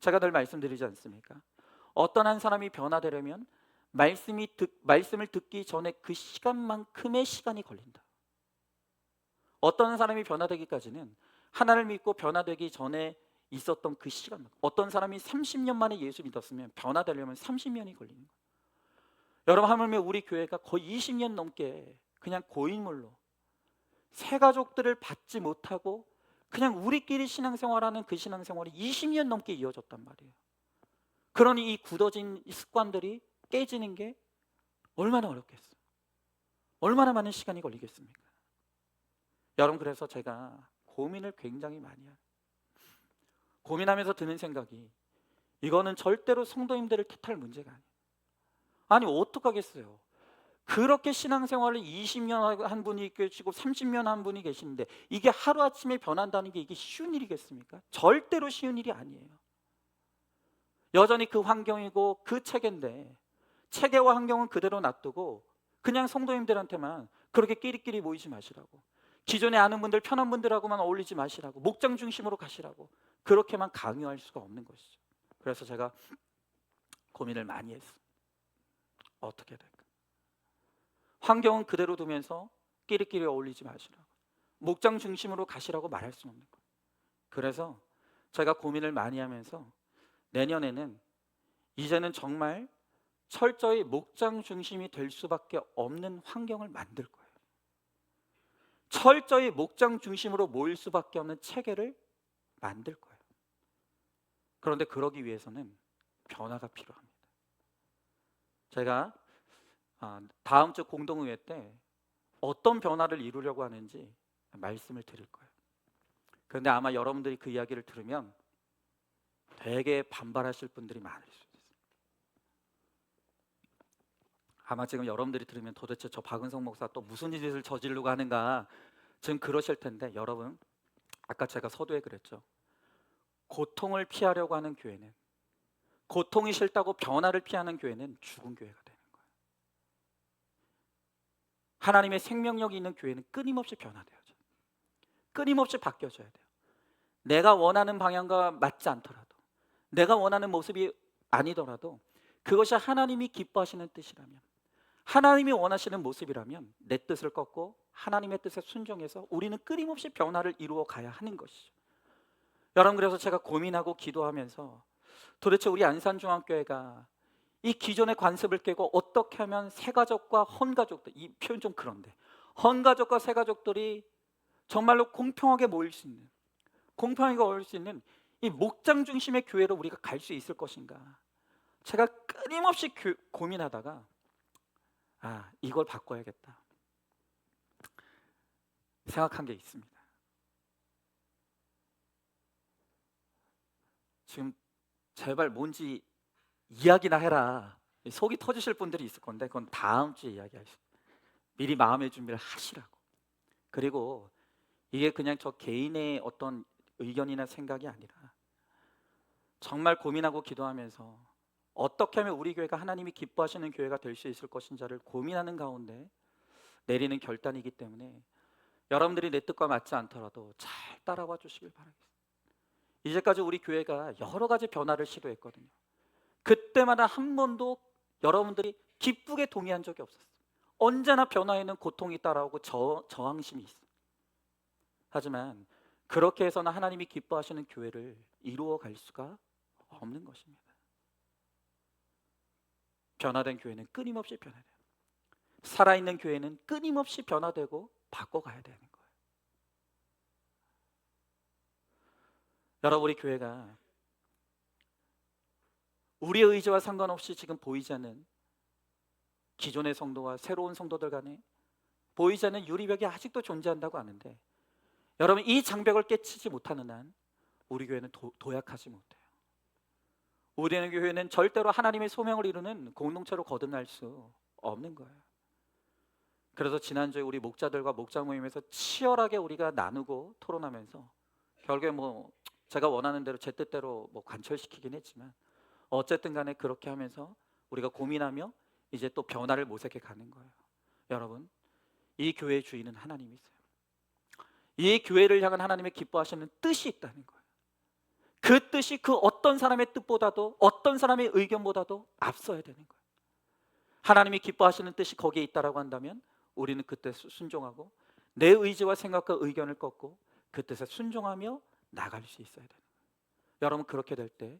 제가 늘 말씀드리지 않습니까? 어떤 한 사람이 변화되려면 말씀을 듣기 전에 그 시간만큼의 시간이 걸린다. 어떤 사람이 변화되기까지는 하나를 믿고 변화되기 전에 있었던 그 시간만, 어떤 사람이 30년 만에 예수 믿었으면 변화되려면 30년이 걸리는 거예요. 여러분, 하물며 우리 교회가 거의 20년 넘게 그냥 고인물로 새 가족들을 받지 못하고 그냥 우리끼리 신앙생활하는 그 신앙생활이 20년 넘게 이어졌단 말이에요. 그러니 이 굳어진 습관들이 깨지는 게 얼마나 어렵겠어요. 얼마나 많은 시간이 걸리겠습니까? 여러분, 그래서 제가 고민을 굉장히 많이 해요. 고민하면서 드는 생각이, 이거는 절대로 성도님들을 탓할 문제가 아니에요. 아니, 어떡하겠어요. 그렇게 신앙생활을 20년 한 분이 계시고 30년 한 분이 계시는데 이게 하루아침에 변한다는 게 이게 쉬운 일이겠습니까? 절대로 쉬운 일이 아니에요. 여전히 그 환경이고 그 체계인데, 체계와 환경은 그대로 놔두고 그냥 성도님들한테만 그렇게 끼리끼리 모이지 마시라고, 기존에 아는 분들, 편한 분들하고만 어울리지 마시라고, 목장 중심으로 가시라고 그렇게만 강요할 수가 없는 것이죠. 그래서 제가 고민을 많이 했어요. 어떻게 해야 될까? 환경은 그대로 두면서 끼리끼리 어울리지 마시라고, 목장 중심으로 가시라고 말할 수는 없는 거예요. 그래서 제가 고민을 많이 하면서 내년에는 이제는 정말 철저히 목장 중심이 될 수밖에 없는 환경을 만들 거예요. 철저히 목장 중심으로 모일 수밖에 없는 체계를 만들 거예요. 그런데 그러기 위해서는 변화가 필요합니다. 제가 다음 주 공동의회 때 어떤 변화를 이루려고 하는지 말씀을 드릴 거예요. 그런데 아마 여러분들이 그 이야기를 들으면 되게 반발하실 분들이 많을 수 있어요. 아마 지금 여러분들이 들으면 도대체 저 박은성 목사 또 무슨 짓을 저지르려고 하는가 지금 그러실 텐데, 여러분, 아까 제가 서두에 그랬죠. 고통을 피하려고 하는 교회는, 고통이 싫다고 변화를 피하는 교회는 죽은 교회가 되는 거예요. 하나님의 생명력이 있는 교회는 끊임없이 변화되어져요. 끊임없이 바뀌어져야 돼요. 내가 원하는 방향과 맞지 않더라도, 내가 원하는 모습이 아니더라도 그것이 하나님이 기뻐하시는 뜻이라면, 하나님이 원하시는 모습이라면 내 뜻을 꺾고 하나님의 뜻에 순종해서 우리는 끊임없이 변화를 이루어 가야 하는 것이죠. 여러분, 그래서 제가 고민하고 기도하면서 도대체 우리 안산중앙교회가 이 기존의 관습을 깨고 어떻게 하면 새가족과 헌가족들, 이 표현 좀 그런데, 헌가족과 새가족들이 정말로 공평하게 모일 수 있는, 공평하게 어울릴 수 있는 이 목장 중심의 교회로 우리가 갈 수 있을 것인가, 제가 끊임없이 고민하다가 이걸 바꿔야겠다 생각한 게 있습니다. 지금 제발 뭔지 이야기나 해라, 속이 터지실 분들이 있을 건데 그건 다음 주에 이야기하시고, 미리 마음의 준비를 하시라고. 그리고 이게 그냥 저 개인의 어떤 의견이나 생각이 아니라 정말 고민하고 기도하면서 어떻게 하면 우리 교회가 하나님이 기뻐하시는 교회가 될 수 있을 것인지를 고민하는 가운데 내리는 결단이기 때문에 여러분들이 내 뜻과 맞지 않더라도 잘 따라와 주시길 바라겠습니다. 이제까지 우리 교회가 여러 가지 변화를 시도했거든요. 그때마다 한 번도 여러분들이 기쁘게 동의한 적이 없었어요. 언제나 변화에는 고통이 따라오고 저항심이 있어요. 하지만 그렇게 해서는 하나님이 기뻐하시는 교회를 이루어 갈 수가 없는 것입니다. 변화된 교회는 끊임없이 변화돼요. 살아있는 교회는 끊임없이 변화되고 바꿔가야 되는 거예요. 여러분, 우리 교회가 우리의 의지와 상관없이 지금 보이지 않는 기존의 성도와 새로운 성도들 간에 보이지 않는 유리벽이 아직도 존재한다고 하는데, 여러분, 이 장벽을 깨치지 못하는 한 우리 교회는 도약하지 못해요. 우리는 교회는 절대로 하나님의 소명을 이루는 공동체로 거듭날 수 없는 거예요. 그래서 지난주에 우리 목자들과 목자 모임에서 치열하게 우리가 나누고 토론하면서 결국에 제가 원하는 대로 제 뜻대로 관철시키긴 했지만, 어쨌든 간에 그렇게 하면서 우리가 고민하며 이제 또 변화를 모색해 가는 거예요. 여러분, 이 교회의 주인은 하나님이세요. 이 교회를 향한 하나님의 기뻐하시는 뜻이 있다는 거예요. 그 뜻이 그 어떤 사람의 뜻보다도, 어떤 사람의 의견보다도 앞서야 되는 거예요. 하나님이 기뻐하시는 뜻이 거기에 있다라고 한다면 우리는 그 뜻에 순종하고, 내 의지와 생각과 의견을 꺾고 그 뜻에 순종하며 나갈 수 있어야 되는 거예요. 여러분, 그렇게 될 때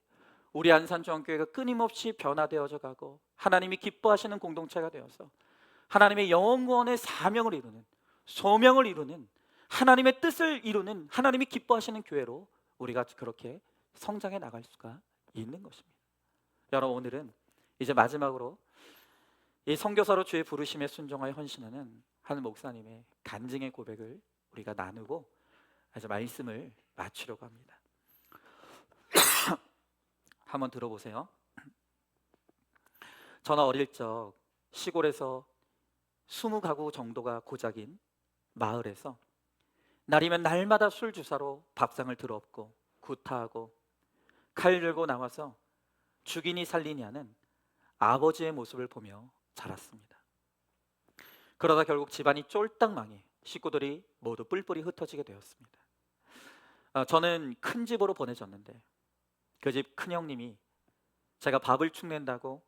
우리 안산중앙교회가 끊임없이 변화되어져 가고 하나님이 기뻐하시는 공동체가 되어서 하나님의 영원의 사명을 이루는, 소명을 이루는, 하나님의 뜻을 이루는, 하나님이 기뻐하시는 교회로 우리가 그렇게 성장해 나갈 수가 있는 것입니다. 여러분, 오늘은 이제 마지막으로 이 선교사로 주의 부르심에 순종하여 헌신하는 한 목사님의 간증의 고백을 우리가 나누고 이제 말씀을 마치려고 합니다. 한번 들어보세요. 저는 어릴 적 시골에서 20가구 정도가 고작인 마을에서 날이면 날마다 술 주사로 밥상을 들어엎고 구타하고 칼 들고 나와서 죽이니 살리냐는 아버지의 모습을 보며 자랐습니다. 그러다 결국 집안이 쫄딱 망해 식구들이 모두 뿔뿔이 흩어지게 되었습니다. 저는 큰 집으로 보내졌는데 그 집 큰형님이 제가 밥을 축낸다고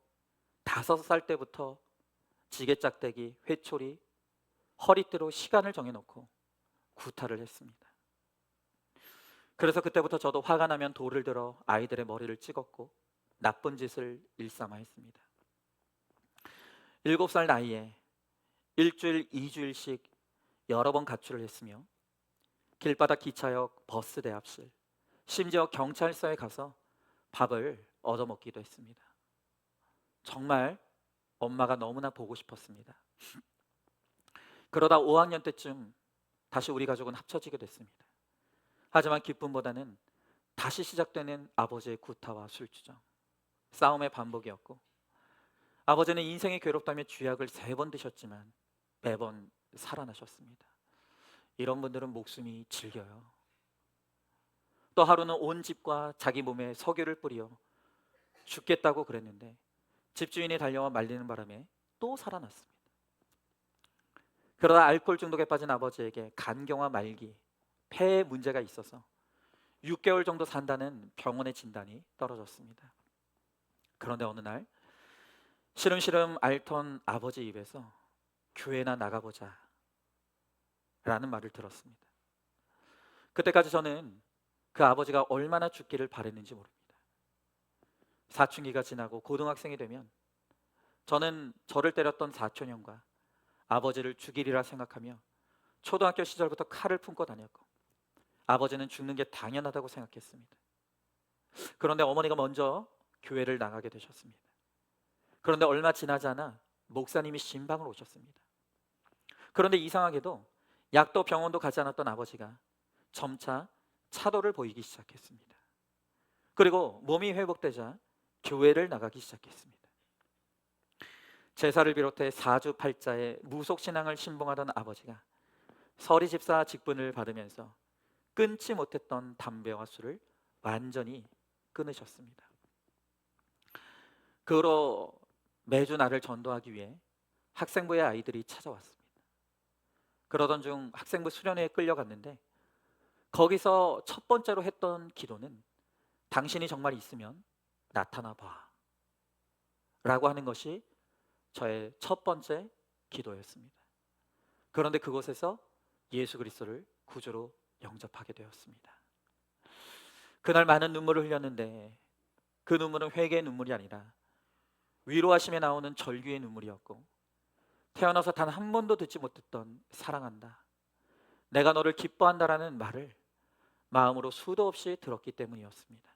5살 때부터 지게짝대기, 회초리, 허리띠로 시간을 정해놓고 구타를 했습니다. 그래서 그때부터 저도 화가 나면 돌을 들어 아이들의 머리를 찍었고 나쁜 짓을 일삼아 했습니다. 7살 나이에 일주일, 2주일씩 여러 번 가출을 했으며 길바닥 기차역, 버스 대합실, 심지어 경찰서에 가서 밥을 얻어먹기도 했습니다. 정말 엄마가 너무나 보고 싶었습니다. 그러다 5학년 때쯤 다시 우리 가족은 합쳐지게 됐습니다. 하지만 기쁨보다는 다시 시작되는 아버지의 구타와 술주정, 싸움의 반복이었고, 아버지는 인생이 괴롭다며 쥐약을 3번 드셨지만 매번 살아나셨습니다. 이런 분들은 목숨이 질겨요. 또 하루는 온 집과 자기 몸에 석유를 뿌려 죽겠다고 그랬는데 집주인이 달려와 말리는 바람에 또 살아났습니다. 그러다 알코올 중독에 빠진 아버지에게 간경화 말기, 폐에 문제가 있어서 6개월 정도 산다는 병원의 진단이 떨어졌습니다. 그런데 어느 날 시름시름 앓던 아버지 입에서 교회나 나가보자 라는 말을 들었습니다. 그때까지 저는 그 아버지가 얼마나 죽기를 바랬는지 모릅니다. 사춘기가 지나고 고등학생이 되면 저는 저를 때렸던 사촌형과 아버지를 죽이리라 생각하며 초등학교 시절부터 칼을 품고 다녔고, 아버지는 죽는 게 당연하다고 생각했습니다. 그런데 어머니가 먼저 교회를 나가게 되셨습니다. 그런데 얼마 지나지 않아 목사님이 신방을 오셨습니다. 그런데 이상하게도 약도 병원도 가지 않았던 아버지가 점차 차도를 보이기 시작했습니다. 그리고 몸이 회복되자 교회를 나가기 시작했습니다. 제사를 비롯해 사주팔자의 무속신앙을 신봉하던 아버지가 서리 집사 직분을 받으면서 끊지 못했던 담배와 술을 완전히 끊으셨습니다. 그 후로 매주 나를 전도하기 위해 학생부의 아이들이 찾아왔습니다. 그러던 중 학생부 수련회에 끌려갔는데 거기서 첫 번째로 했던 기도는 당신이 정말 있으면 나타나 봐 라고 하는 것이 저의 첫 번째 기도였습니다. 그런데 그곳에서 예수 그리스도를 구주로 영접하게 되었습니다. 그날 많은 눈물을 흘렸는데 그 눈물은 회개의 눈물이 아니라 위로하심에 나오는 절규의 눈물이었고, 태어나서 단 한 번도 듣지 못했던 사랑한다, 내가 너를 기뻐한다라는 말을 마음으로 수도 없이 들었기 때문이었습니다.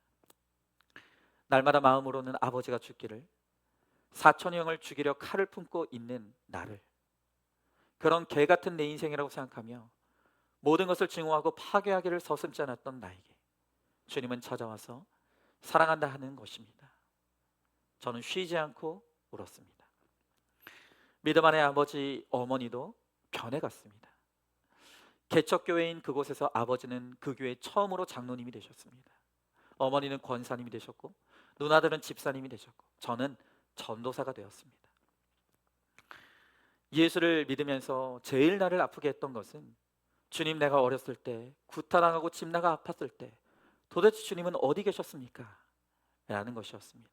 날마다 마음으로는 아버지가 죽기를, 사촌이 형을 죽이려 칼을 품고 있는 나를, 그런 개 같은 내 인생이라고 생각하며 모든 것을 증오하고 파괴하기를 서슴지 않았던 나에게 주님은 찾아와서 사랑한다 하는 것입니다. 저는 쉬지 않고 울었습니다. 믿음 안의 아버지 어머니도 변해갔습니다. 개척교회인 그곳에서 아버지는 그 교회 처음으로 장로님이 되셨습니다. 어머니는 권사님이 되셨고 누나들은 집사님이 되셨고 저는 전도사가 되었습니다. 예수를 믿으면서 제일 나를 아프게 했던 것은 주님, 내가 어렸을 때 구타당하고 집나가 아팠을 때 도대체 주님은 어디 계셨습니까? 라는 것이었습니다.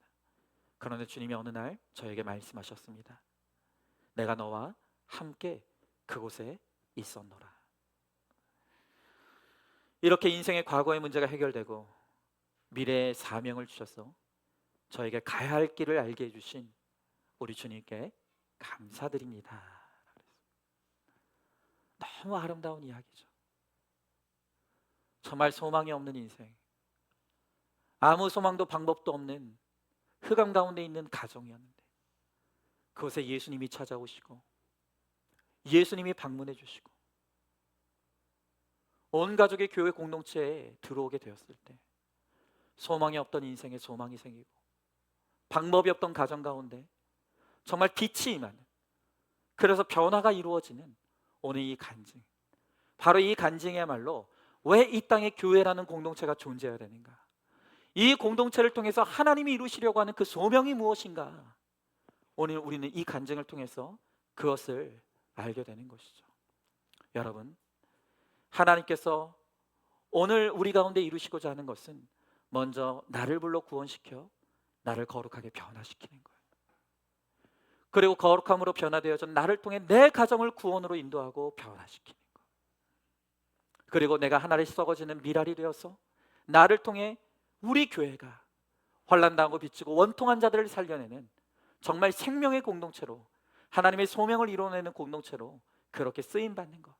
그런데 주님이 어느 날 저에게 말씀하셨습니다. 내가 너와 함께 그곳에 있었노라. 이렇게 인생의 과거의 문제가 해결되고 미래의 사명을 주셔서 저에게 가야 할 길을 알게 해주신 우리 주님께 감사드립니다. 너무 아름다운 이야기죠. 정말 소망이 없는 인생, 아무 소망도 방법도 없는 흑암 가운데 있는 가정이었는데 그곳에 예수님이 찾아오시고 예수님이 방문해 주시고 온 가족의 교회 공동체에 들어오게 되었을 때 소망이 없던 인생에 소망이 생기고 방법이 없던 가정 가운데 정말 빛이 임하는, 그래서 변화가 이루어지는 오늘 이 간증, 바로 이 간증이야말로 왜 이 땅에 교회라는 공동체가 존재해야 되는가, 이 공동체를 통해서 하나님이 이루시려고 하는 그 소명이 무엇인가, 오늘 우리는 이 간증을 통해서 그것을 알게 되는 것이죠. 여러분, 하나님께서 오늘 우리 가운데 이루시고자 하는 것은 먼저 나를 불러 구원시켜 나를 거룩하게 변화시키는 거예요. 그리고 거룩함으로 변화되어져 나를 통해 내 가정을 구원으로 인도하고 변화시키는 거예요. 그리고 내가 하나를 썩어지는 미랄이 되어서 나를 통해 우리 교회가 환난당하고 비치고 원통한 자들을 살려내는 정말 생명의 공동체로, 하나님의 소명을 이루어내는 공동체로 그렇게 쓰임받는 것,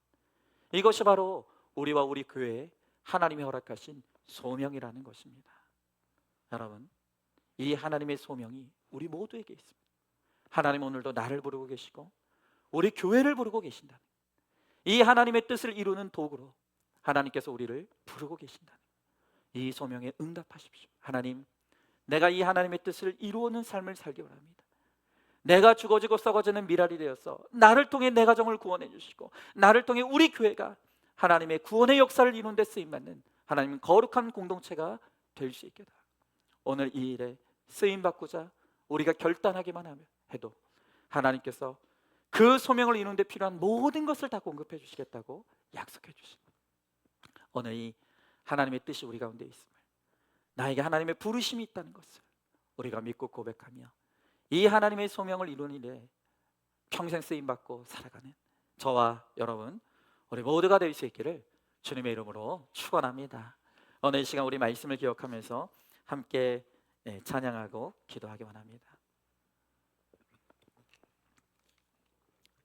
이것이 바로 우리와 우리 교회에 하나님이 허락하신 소명이라는 것입니다. 여러분, 이 하나님의 소명이 우리 모두에게 있습니다. 하나님 오늘도 나를 부르고 계시고 우리 교회를 부르고 계신다. 이 하나님의 뜻을 이루는 도구로 하나님께서 우리를 부르고 계신다. 이 소명에 응답하십시오. 하나님, 내가 이 하나님의 뜻을 이루는 삶을 살기 원합니다. 내가 죽어지고 썩어지는 미랄이 되어서 나를 통해 내 가정을 구원해 주시고 나를 통해 우리 교회가 하나님의 구원의 역사를 이루는 데 쓰임받는 하나님 거룩한 공동체가 될 수 있게. 오늘 이 일에 쓰임받고자 우리가 결단하기만 해도 하나님께서 그 소명을 이루는 데 필요한 모든 것을 다 공급해 주시겠다고 약속해 주십니다. 오늘 이 하나님의 뜻이 우리 가운데 있음을, 나에게 하나님의 부르심이 있다는 것을 우리가 믿고 고백하며 이 하나님의 소명을 이루는 일에 평생 쓰임받고 살아가는 저와 여러분 우리 모두가 될 수 있기를 주님의 이름으로 축원합니다. 오늘 이 시간 우리 말씀을 기억하면서 함께 찬양하고 기도하기 원합니다.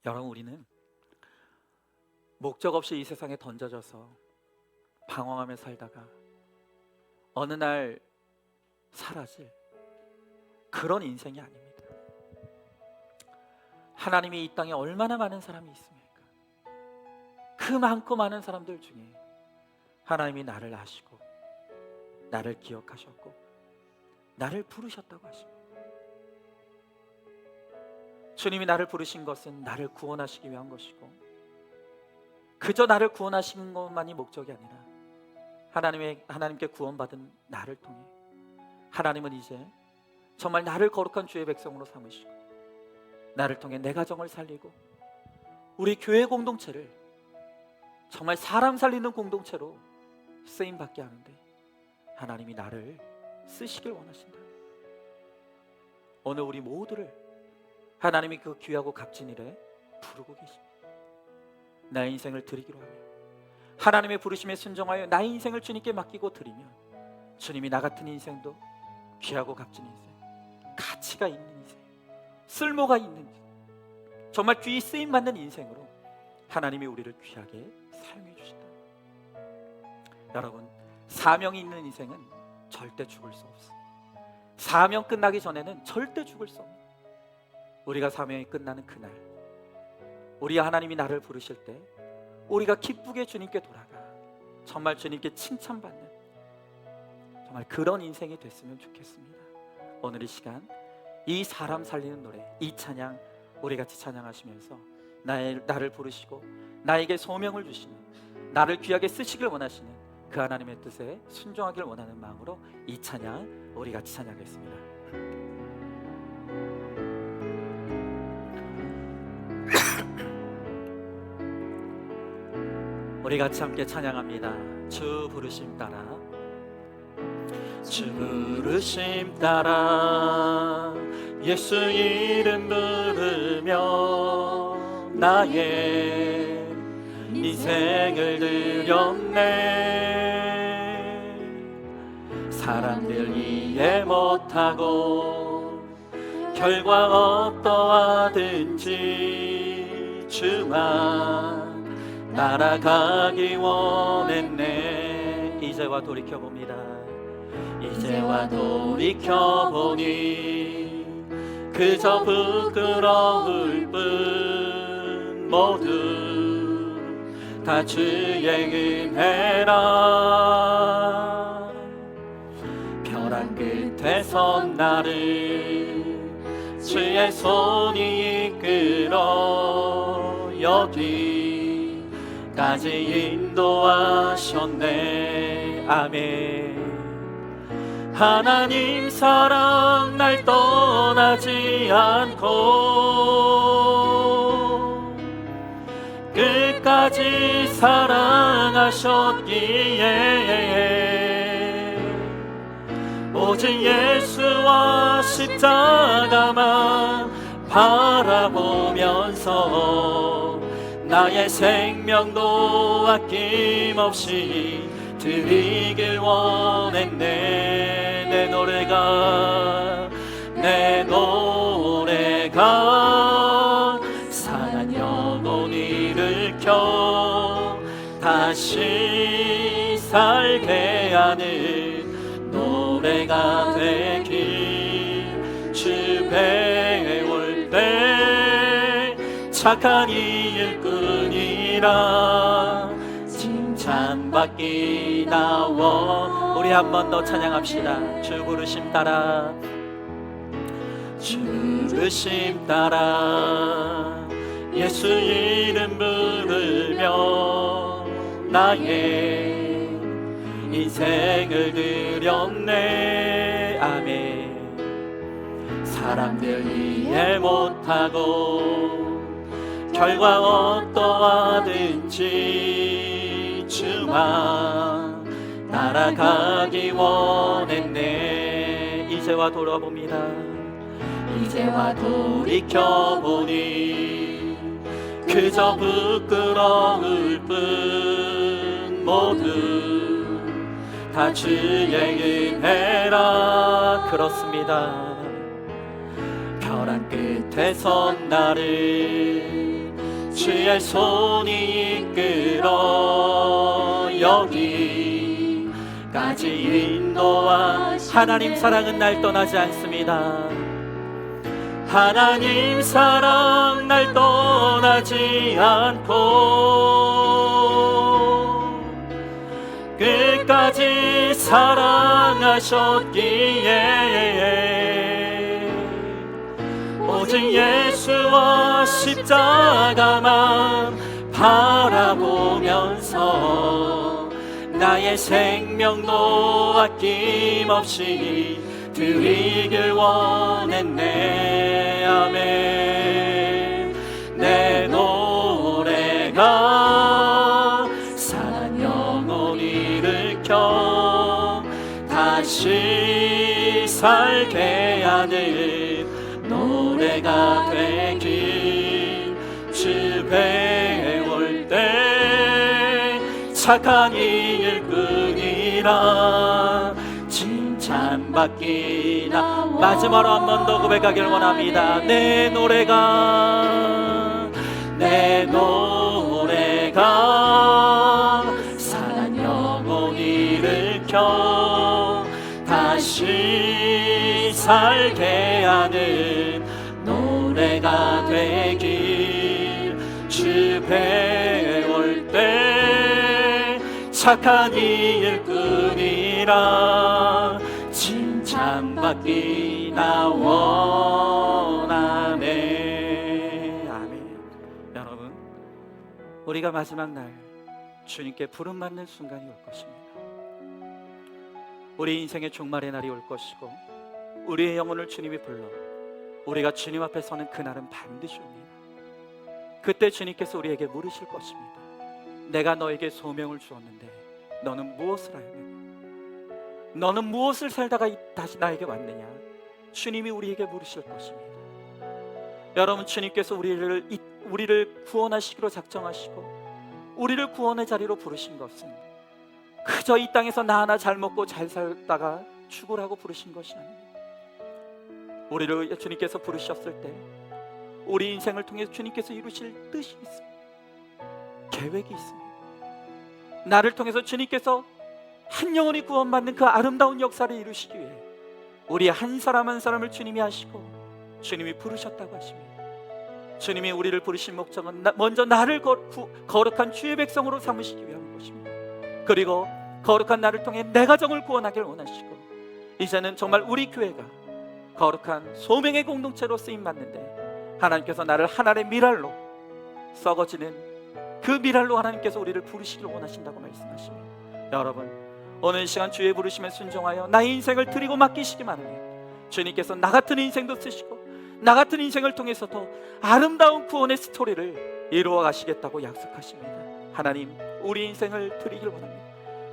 여러분, 우리는 목적 없이 이 세상에 던져져서 방황하며 살다가 어느 날 사라질 그런 인생이 아닙니다. 하나님이 이 땅에 얼마나 많은 사람이 있습니까? 그 많고 많은 사람들 중에 하나님이 나를 아시고 나를 기억하셨고 나를 부르셨다고 하십니다. 주님이 나를 부르신 것은 나를 구원하시기 위한 것이고, 그저 나를 구원하시는 것만이 목적이 아니라 하나님께 구원받은 나를 통해 하나님은 이제 정말 나를 거룩한 주의 백성으로 삼으시고 나를 통해 내 가정을 살리고 우리 교회 공동체를 정말 사람 살리는 공동체로 쓰임받게 하는데 하나님이 나를 쓰시길 원하신다. 오늘 우리 모두를 하나님이 그 귀하고 값진 일에 부르고 계십니다. 나의 인생을 드리기로 하며 하나님의 부르심에 순종하여 나의 인생을 주님께 맡기고 드리면 주님이 나 같은 인생도 귀하고 값진 인생, 가치가 있는 인생, 쓸모가 있는 인생, 정말 귀히 쓰임받는 인생으로 하나님이 우리를 귀하게 사용해 주신다. 여러분, 사명이 있는 인생은 절대 죽을 수 없어요. 사명 끝나기 전에는 절대 죽을 수 없어요. 우리가 사명이 끝나는 그날 우리 하나님이 나를 부르실 때 우리가 기쁘게 주님께 돌아가 정말 주님께 칭찬받는 정말 그런 인생이 됐으면 좋겠습니다. 오늘 이 시간 이 사람 살리는 노래, 이 찬양 우리 같이 찬양하시면서 나를 부르시고 나에게 소명을 주시는, 나를 귀하게 쓰시길 원하시는 그 하나님의 뜻에 순종하길 원하는 마음으로 이 찬양 우리 같이 찬양하겠습니다. 우리 같이 함께 찬양합니다. 주 부르심 따라, 주 부르심 따라 예수 이름 부르며 나의 인생을 드렸네. 사람들 이해 못하고 결과 어떠하든지 주만 따라가기 원했네. 이제와 돌이켜봅니다. 이제와 돌이켜보니 그저 부끄러울 뿐 모두 다 주의 은혜라. 벼랑 끝에 선 나를 주의 손이 이끌어 여기까지 인도하셨네. 아멘. 하나님 사랑 날 떠나지 않고 끝까지 사랑하셨기에 오직 예수와 십자가만 바라보면서 나의 생명도 아낌없이 드리길 원했네. 내 노래가 상한 영혼 일으켜 다시 살게 하는 노래가 되길. 주 배울 때 착한 일꾼이라 칭찬받기 나와. 우리 한 번 더 찬양합시다. 주 부르심 따라, 주 부르심 따라 예수 이름 부르며 나의 인생을 드렸네. 아멘. 사람들 이해 못하고 결과 어떠하든지 주만 따라가기 원했네. 이제와 돌아봅니다. 이제와 돌이켜보니 그저 부끄러울 뿐 모두 다 주의 은혜라. 그렇습니다. 벼랑 끝에 선 나를 주의 손이 이끌어 여기까지 인도한. 하나님 사랑은 날 떠나지 않습니다. 하나님 사랑 날 떠나지 않고 끝까지 사랑하셨기에 오직 예수와 십자가만 바라보면서 나의 생명도 아낌없이 드리길 원했네. 아멘. 내 노래가 상한 영혼 일으켜 다시 살게 하는 노래가 되길. 주 배울 때 착한 일꾼이라 칭찬받기나. 마지막으로 한 번 더 고백하길 원합니다. 내 노래가 상한 영혼 일으켜 다시 살게 하는 노래가 되길. 집에 때 착한 일꾼이라 칭찬받기나 원하네. 아멘. 여러분, 우리가 마지막 날 주님께 부름받는 순간이 올 것입니다. 우리 인생의 종말의 날이 올 것이고 우리의 영혼을 주님이 불러 우리가 주님 앞에 서는 그날은 반드시 옵니다. 그때 주님께서 우리에게 물으실 것입니다. 내가 너에게 소명을 주었는데 너는 무엇을 하였느냐? 너는 무엇을 살다가 다시 나에게 왔느냐? 주님이 우리에게 물으실 것입니다. 여러분, 주님께서 우리를 구원하시기로 작정하시고 우리를 구원의 자리로 부르신 것은 그저 이 땅에서 나 하나 잘 먹고 잘 살다가 죽으라고 부르신 것이 아닙니다. 우리를 주님께서 부르셨을 때 우리 인생을 통해서 주님께서 이루실 뜻이 있습니다. 계획이 있습니다. 나를 통해서 주님께서 한 영혼이 구원받는 그 아름다운 역사를 이루시기 위해 우리 한 사람 한 사람을 주님이 하시고 주님이 부르셨다고 하십니다. 주님이 우리를 부르신 목적은 먼저 나를 거룩한 주의 백성으로 삼으시기 위한 것입니다. 그리고 거룩한 나를 통해 내 가정을 구원하길 원하시고 이제는 정말 우리 교회가 거룩한 소명의 공동체로 쓰임받는데 하나님께서 나를 하나의 미랄로 썩어지는 그 미랄로 하나님께서 우리를 부르시길 원하신다고 말씀하십니다. 여러분, 오늘 이 시간 주의 부르심에 순종하여 나의 인생을 드리고 맡기시기만 하면 주님께서 나 같은 인생도 쓰시고 나 같은 인생을 통해서도 아름다운 구원의 스토리를 이루어 가시겠다고 약속하십니다. 하나님, 우리 인생을 드리길 원합니다.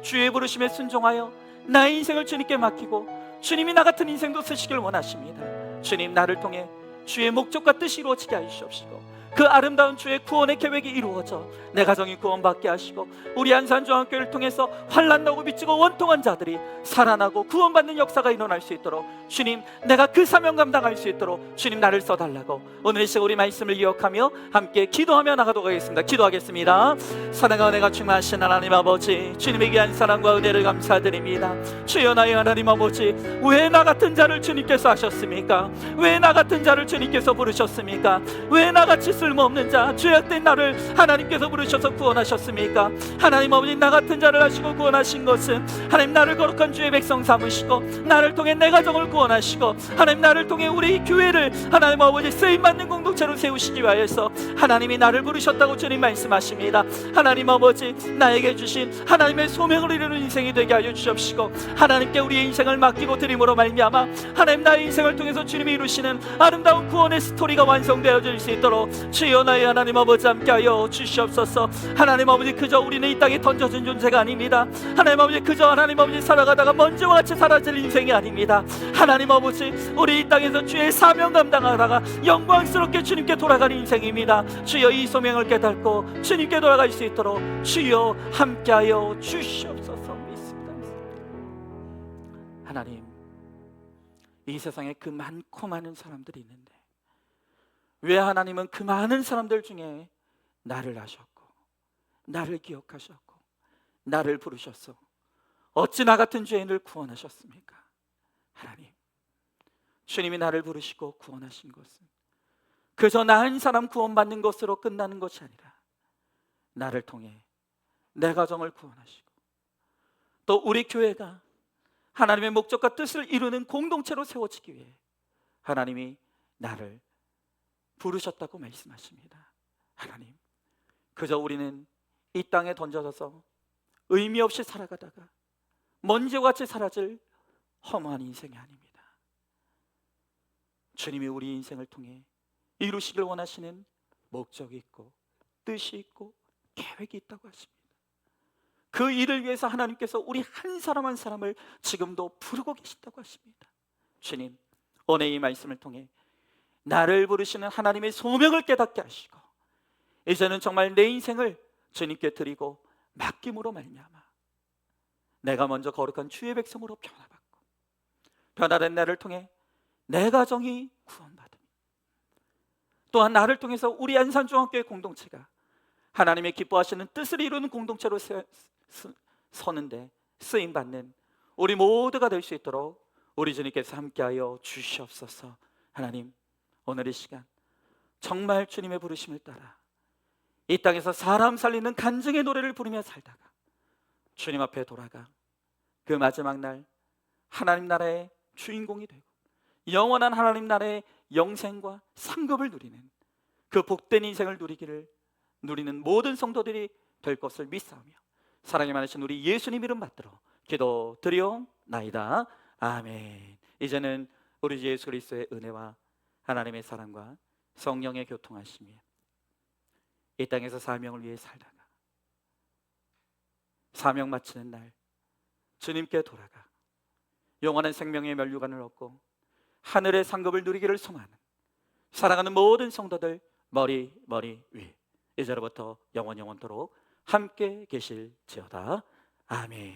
주의 부르심에 순종하여 나의 인생을 주님께 맡기고 주님이 나 같은 인생도 쓰시길 원하십니다. 주님, 나를 통해 주의 목적과 뜻이 이루어지게 하시옵시고 그 아름다운 주의 구원의 계획이 이루어져 내 가정이 구원받게 하시고 우리 안산중앙교회를 통해서 환난나고 미치고 원통한 자들이 살아나고 구원받는 역사가 일어날 수 있도록 주님, 내가 그 사명 감당할 수 있도록 주님 나를 써달라고 오늘 이 시간 우리 말씀을 기억하며 함께 기도하며 나가도록 하겠습니다. 기도하겠습니다. 사랑과 은혜가 충만하신 하나님 아버지, 주님의 귀한 사랑과 은혜를 감사드립니다. 주여, 나의 하나님 아버지, 왜 나 같은 자를 주님께서 하셨습니까? 왜 나 같은 자를 주님께서 부르셨습니까? 왜 나같이 쓸모없는 자, 죄악된 나를 하나님께서 부르셔서 구원하셨습니까? 하나님 아버지, 나 같은 자를 하시고 구원하신 것은 하나님 나를 거룩한 주의 백성 삼으시고 나를 통해 내 가정을 구원하시고 하나님 나를 통해 우리 교회를 하나님 아버지 쓰임받는 공동체로 세우시기 위하여서 하나님이 나를 부르셨다고 주님 말씀하십니다. 하나님 아버지, 나에게 주신 하나님의 소명을 이루는 인생이 되게 하여 주옵시고 하나님께 우리의 인생을 맡기고 드림으로 말미암아 하나님 나의 인생을 통해서 주님이 이루시는 아름다운 구원의 스토리가 완성되어질 수 있도록 주여, 나의 하나님 아버지 함께하여 주시옵소서. 하나님 아버지, 그저 우리는 이 땅에 던져진 존재가 아닙니다. 하나님 아버지, 그저 하나님 아버지 살아가다가 먼지와 같이 사라질 인생이 아닙니다. 하나님 아버지, 우리 이 땅에서 주의 사명 감당하다가 영광스럽게 주님께 돌아가는 인생입니다. 주여, 이 소명을 깨닫고 주님께 돌아갈 수 있도록 주여 함께하여 주시옵소서. 믿습니다. 하나님, 이 세상에 그 많고 많은 사람들이 있는데 왜 하나님은 그 많은 사람들 중에 나를 아셨고 나를 기억하셨고 나를 부르셨어 어찌 나 같은 죄인을 구원하셨습니까? 하나님, 주님이 나를 부르시고 구원하신 것은 그저 나 한 사람 구원받는 것으로 끝나는 것이 아니라 나를 통해 내 가정을 구원하시고 또 우리 교회가 하나님의 목적과 뜻을 이루는 공동체로 세워지기 위해 하나님이 나를 부르셨다고 말씀하십니다. 하나님, 그저 우리는 이 땅에 던져져서 의미 없이 살아가다가 먼지와 같이 사라질 허무한 인생이 아닙니다. 주님이 우리 인생을 통해 이루시길 원하시는 목적이 있고 뜻이 있고 계획이 있다고 하십니다. 그 일을 위해서 하나님께서 우리 한 사람 한 사람을 지금도 부르고 계신다고 하십니다. 주님, 오늘 이 말씀을 통해 나를 부르시는 하나님의 소명을 깨닫게 하시고 이제는 정말 내 인생을 주님께 드리고 맡김으로 말미암아 내가 먼저 거룩한 주의 백성으로 변화받고 변화된 나를 통해 내 가정이 구원받음, 또한 나를 통해서 우리 안산중앙교회 공동체가 하나님의 기뻐하시는 뜻을 이루는 공동체로 서는데 쓰임받는 우리 모두가 될 수 있도록 우리 주님께서 함께하여 주시옵소서. 하나님, 오늘 이 시간 정말 주님의 부르심을 따라 이 땅에서 사람 살리는 간증의 노래를 부르며 살다가 주님 앞에 돌아가 그 마지막 날 하나님 나라의 주인공이 되고 영원한 하나님 나라의 영생과 상급을 누리는 그 복된 인생을 누리는 모든 성도들이 될 것을 믿사오며 사랑이 많으신 우리 예수님 이름 받들어 기도드리옵나이다. 아멘. 이제는 우리 주 예수 그리스도의 은혜와 하나님의 사랑과 성령의 교통하심이 이 땅에서 사명을 위해 살다가 사명 마치는 날 주님께 돌아가 영원한 생명의 면류관을 얻고 하늘의 상급을 누리기를 소망하는 사랑하는 모든 성도들 머리 위 이제로부터 영원토록 함께 계실지어다. 아멘.